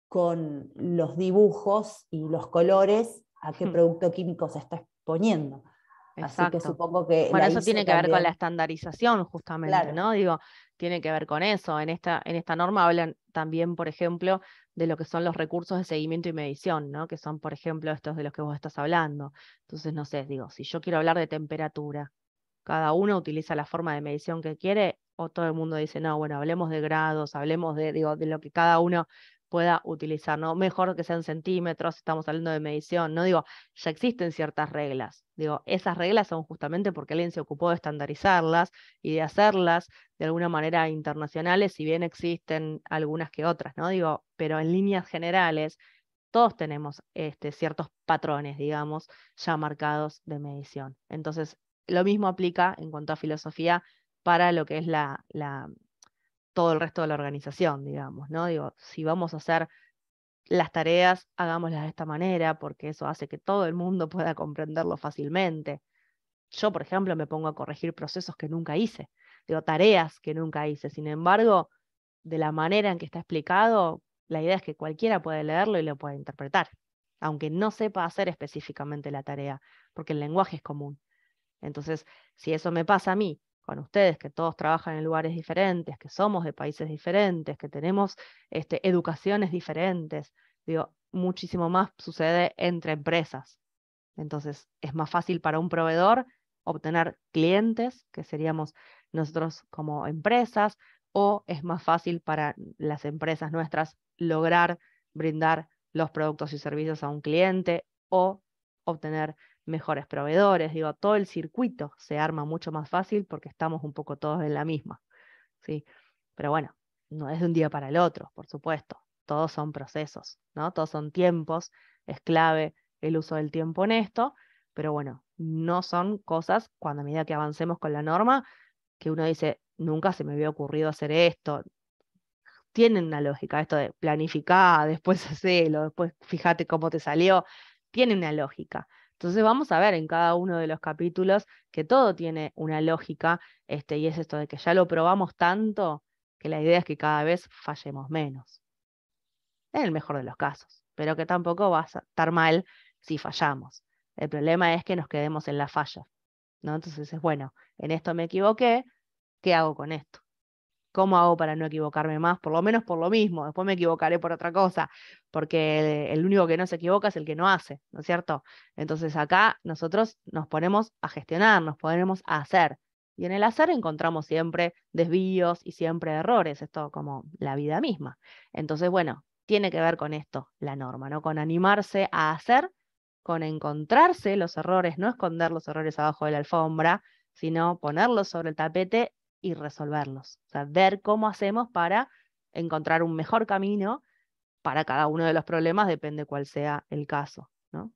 con los dibujos y los colores a qué producto químico se está exponiendo. Así que Exacto. supongo que Bueno, la eso ISO tiene que ver con la también. estandarización, justamente, Claro. ¿no? Digo, tiene que ver con eso. En esta norma hablan también, por ejemplo, de lo que son los recursos de seguimiento y medición, ¿no? Que son, por ejemplo, estos de los que vos estás hablando. Entonces, no sé, digo, si yo quiero hablar de temperatura, cada uno utiliza la forma de medición que quiere, o todo el mundo dice, no, bueno, hablemos de grados, hablemos de lo que cada uno pueda utilizar, ¿no? Mejor que sean centímetros, estamos hablando de medición, ¿no? Digo, ya existen ciertas reglas. Digo, esas reglas son justamente porque alguien se ocupó de estandarizarlas y de hacerlas de alguna manera internacionales, si bien existen algunas que otras, ¿no? Digo, pero en líneas generales, todos tenemos ciertos patrones, digamos, ya marcados de medición. Entonces, lo mismo aplica en cuanto a filosofía para lo que es todo el resto de la organización, digamos, ¿no? Digo, si vamos a hacer las tareas, hagámoslas de esta manera, porque eso hace que todo el mundo pueda comprenderlo fácilmente. Yo, por ejemplo, me pongo a corregir procesos que nunca hice, digo, tareas que nunca hice. Sin embargo, de la manera en que está explicado, la idea es que cualquiera puede leerlo y lo puede interpretar, aunque no sepa hacer específicamente la tarea, porque el lenguaje es común. Entonces, si eso me pasa a mí, con ustedes, que todos trabajan en lugares diferentes, que somos de países diferentes, que tenemos educaciones diferentes, digo, muchísimo más sucede entre empresas. Entonces, es más fácil para un proveedor obtener clientes, que seríamos nosotros como empresas, o es más fácil para las empresas nuestras lograr brindar los productos y servicios a un cliente o obtener mejores proveedores. Digo, todo el circuito se arma mucho más fácil porque estamos un poco todos en la misma, ¿sí? Pero bueno, no es de un día para el otro, por supuesto. Todos son procesos, ¿no? Todos son tiempos. Es clave el uso del tiempo en esto, pero bueno, no son cosas, cuando a medida que avancemos con la norma, que uno dice, nunca se me había ocurrido hacer esto. Tienen una lógica, esto de planificar, después hacelo, después fíjate cómo te salió, tiene una lógica. Entonces vamos a ver en cada uno de los capítulos que todo tiene una lógica, y es esto de que ya lo probamos tanto que la idea es que cada vez fallemos menos, en el mejor de los casos, pero que tampoco va a estar mal si fallamos. El problema es que nos quedemos en la falla, ¿no? Entonces es, bueno, en esto me equivoqué, ¿qué hago con esto? ¿Cómo hago para no equivocarme más? Por lo menos por lo mismo, después me equivocaré por otra cosa, porque el único que no se equivoca es el que no hace, ¿no es cierto? Entonces acá nosotros nos ponemos a gestionar, nos ponemos a hacer, y en el hacer encontramos siempre desvíos y siempre errores, esto como la vida misma. Entonces, bueno, tiene que ver con esto, la norma, ¿no? Con animarse a hacer, con encontrarse los errores, no esconder los errores abajo de la alfombra, sino ponerlos sobre el tapete y resolverlos. O sea, ver cómo hacemos para encontrar un mejor camino para cada uno de los problemas, depende cuál sea el caso, ¿no?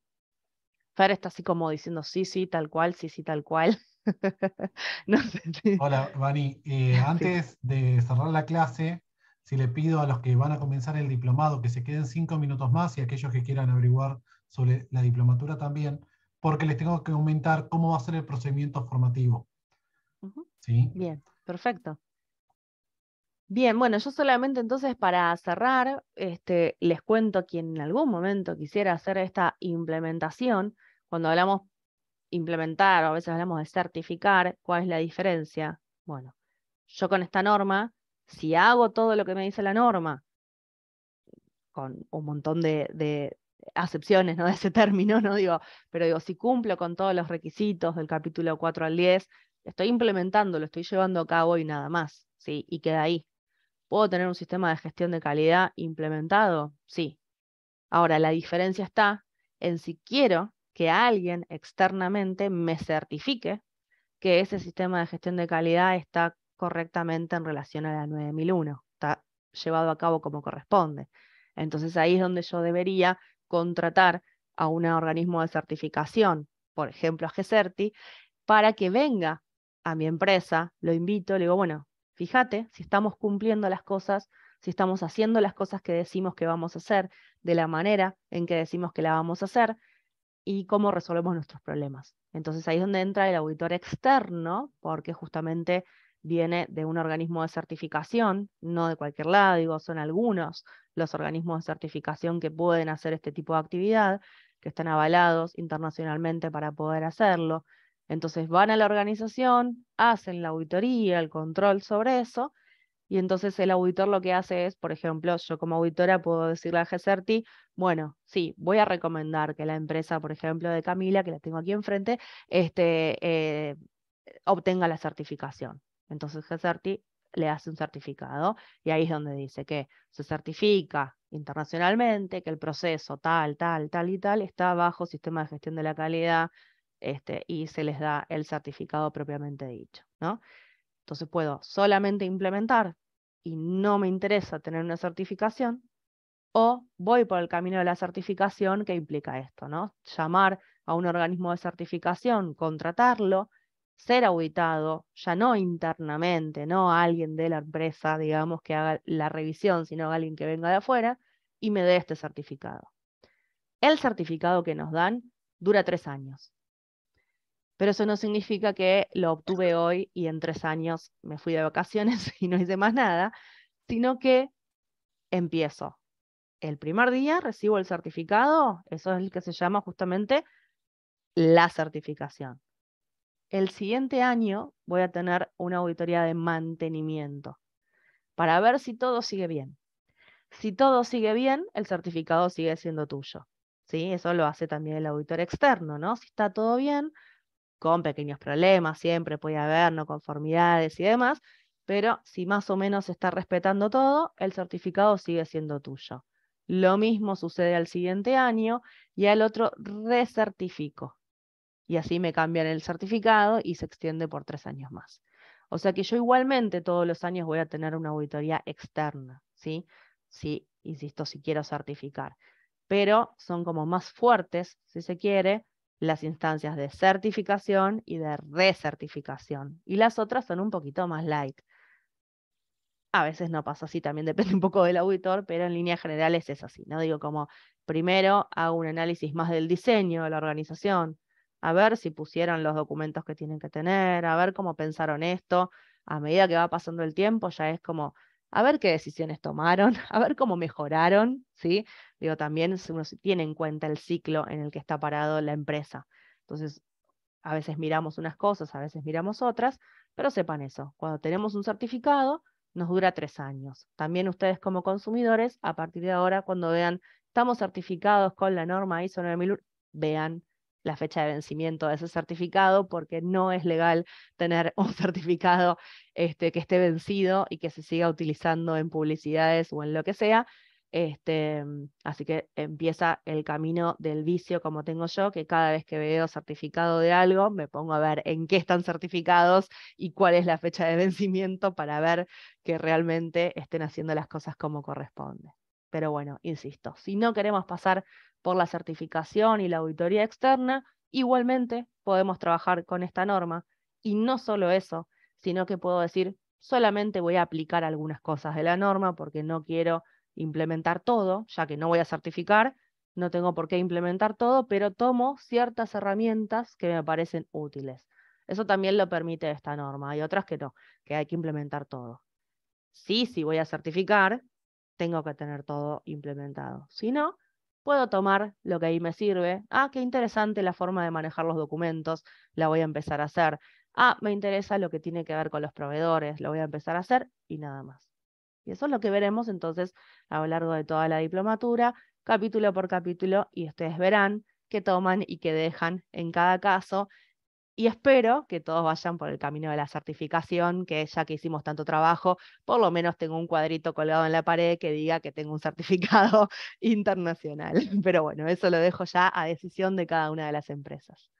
Fer está así como diciendo sí, sí, tal cual, sí, sí, tal cual. No sé si... Hola, Vani. Sí. Antes de cerrar la clase, si le pido a los que van a comenzar el diplomado que se queden 5 minutos más y aquellos que quieran averiguar sobre la diplomatura también, porque les tengo que comentar cómo va a ser el procedimiento formativo. Ujú. ¿Sí? Bien, perfecto. Bien, bueno, yo solamente entonces para cerrar, les cuento quien en algún momento quisiera hacer esta implementación, cuando hablamos implementar o a veces hablamos de certificar, ¿cuál es la diferencia? Bueno, yo con esta norma, si hago todo lo que me dice la norma, con un montón de acepciones, ¿no? De ese término, ¿no? Digo, pero digo, si cumplo con todos los requisitos del capítulo 4 al 10, estoy implementando, lo estoy llevando a cabo y nada más, ¿sí? Y queda ahí. ¿Puedo tener un sistema de gestión de calidad implementado? Sí. Ahora, la diferencia está en si quiero que alguien externamente me certifique que ese sistema de gestión de calidad está correctamente en relación a la 9001, está llevado a cabo como corresponde. Entonces ahí es donde yo debería contratar a un organismo de certificación, por ejemplo a GECERTI, para que venga a mi empresa, lo invito, le digo, bueno, fíjate si estamos cumpliendo las cosas, si estamos haciendo las cosas que decimos que vamos a hacer, de la manera en que decimos que la vamos a hacer, y cómo resolvemos nuestros problemas. Entonces ahí es donde entra el auditor externo, porque justamente viene de un organismo de certificación, no de cualquier lado, digo, son algunos los organismos de certificación que pueden hacer este tipo de actividad, que están avalados internacionalmente para poder hacerlo. Entonces van a la organización, hacen la auditoría, el control sobre eso, y entonces el auditor lo que hace es, por ejemplo, yo como auditora puedo decirle a GECERTI, bueno, sí, voy a recomendar que la empresa, por ejemplo, de Camila, que la tengo aquí enfrente, obtenga la certificación. Entonces GECERTI le hace un certificado y ahí es donde dice que se certifica internacionalmente, que el proceso tal, tal, tal y tal está bajo sistema de gestión de la calidad, y se les da el certificado propiamente dicho, ¿no? Entonces puedo solamente implementar y no me interesa tener una certificación, o voy por el camino de la certificación que implica esto, ¿no? Llamar a un organismo de certificación, contratarlo, ser auditado, ya no internamente, no a alguien de la empresa, digamos, que haga la revisión, sino a alguien que venga de afuera y me dé este certificado. El certificado que nos dan dura 3 años. Pero eso no significa que lo obtuve hoy y en 3 años me fui de vacaciones y no hice más nada, sino que empiezo. El primer día recibo el certificado, eso es el que se llama justamente la certificación. El siguiente año voy a tener una auditoría de mantenimiento para ver si todo sigue bien. Si todo sigue bien, el certificado sigue siendo tuyo, ¿sí? Eso lo hace también el auditor externo, ¿no? Si está todo bien, con pequeños problemas, siempre puede haber no conformidades y demás, pero si más o menos se está respetando todo, el certificado sigue siendo tuyo. Lo mismo sucede al siguiente año y al otro recertifico. Y así me cambian el certificado y se extiende por 3 años más. O sea que yo igualmente todos los años voy a tener una auditoría externa, ¿sí? Sí, insisto, si quiero certificar. Pero son como más fuertes, si se quiere, las instancias de certificación y de recertificación. Y las otras son un poquito más light. A veces no pasa así, también depende un poco del auditor, pero en líneas generales es así, ¿no? Digo, como primero hago un análisis más del diseño de la organización, a ver si pusieron los documentos que tienen que tener, a ver cómo pensaron esto. A medida que va pasando el tiempo ya es como, a ver qué decisiones tomaron, a ver cómo mejoraron, ¿sí? Digo, también uno tiene en cuenta el ciclo en el que está parado la empresa. Entonces, a veces miramos unas cosas, a veces miramos otras, pero sepan eso, cuando tenemos un certificado, nos dura 3 años. También ustedes como consumidores, a partir de ahora, cuando vean, estamos certificados con la norma ISO 9001, vean la fecha de vencimiento de ese certificado, porque no es legal tener un certificado que esté vencido y que se siga utilizando en publicidades o en lo que sea. Así que empieza el camino del vicio como tengo yo, que cada vez que veo certificado de algo, me pongo a ver en qué están certificados y cuál es la fecha de vencimiento para ver que realmente estén haciendo las cosas como corresponde. Pero bueno, insisto, si no queremos pasar por la certificación y la auditoría externa, igualmente podemos trabajar con esta norma. Y no solo eso, sino que puedo decir, solamente voy a aplicar algunas cosas de la norma porque no quiero implementar todo, ya que no voy a certificar, no tengo por qué implementar todo, pero tomo ciertas herramientas que me parecen útiles. Eso también lo permite esta norma. Hay otras que no, que hay que implementar todo. Sí, si voy a certificar, tengo que tener todo implementado. Si no, puedo tomar lo que ahí me sirve. Ah, qué interesante la forma de manejar los documentos, la voy a empezar a hacer. Ah, me interesa lo que tiene que ver con los proveedores, lo voy a empezar a hacer y nada más. Y eso es lo que veremos entonces a lo largo de toda la diplomatura, capítulo por capítulo, y ustedes verán qué toman y qué dejan en cada caso. Y espero que todos vayan por el camino de la certificación, que ya que hicimos tanto trabajo, por lo menos tengo un cuadrito colgado en la pared que diga que tengo un certificado internacional. Pero bueno, eso lo dejo ya a decisión de cada una de las empresas.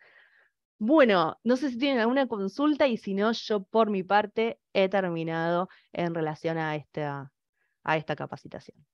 Bueno, no sé si tienen alguna consulta y si no, yo por mi parte he terminado en relación a esta capacitación.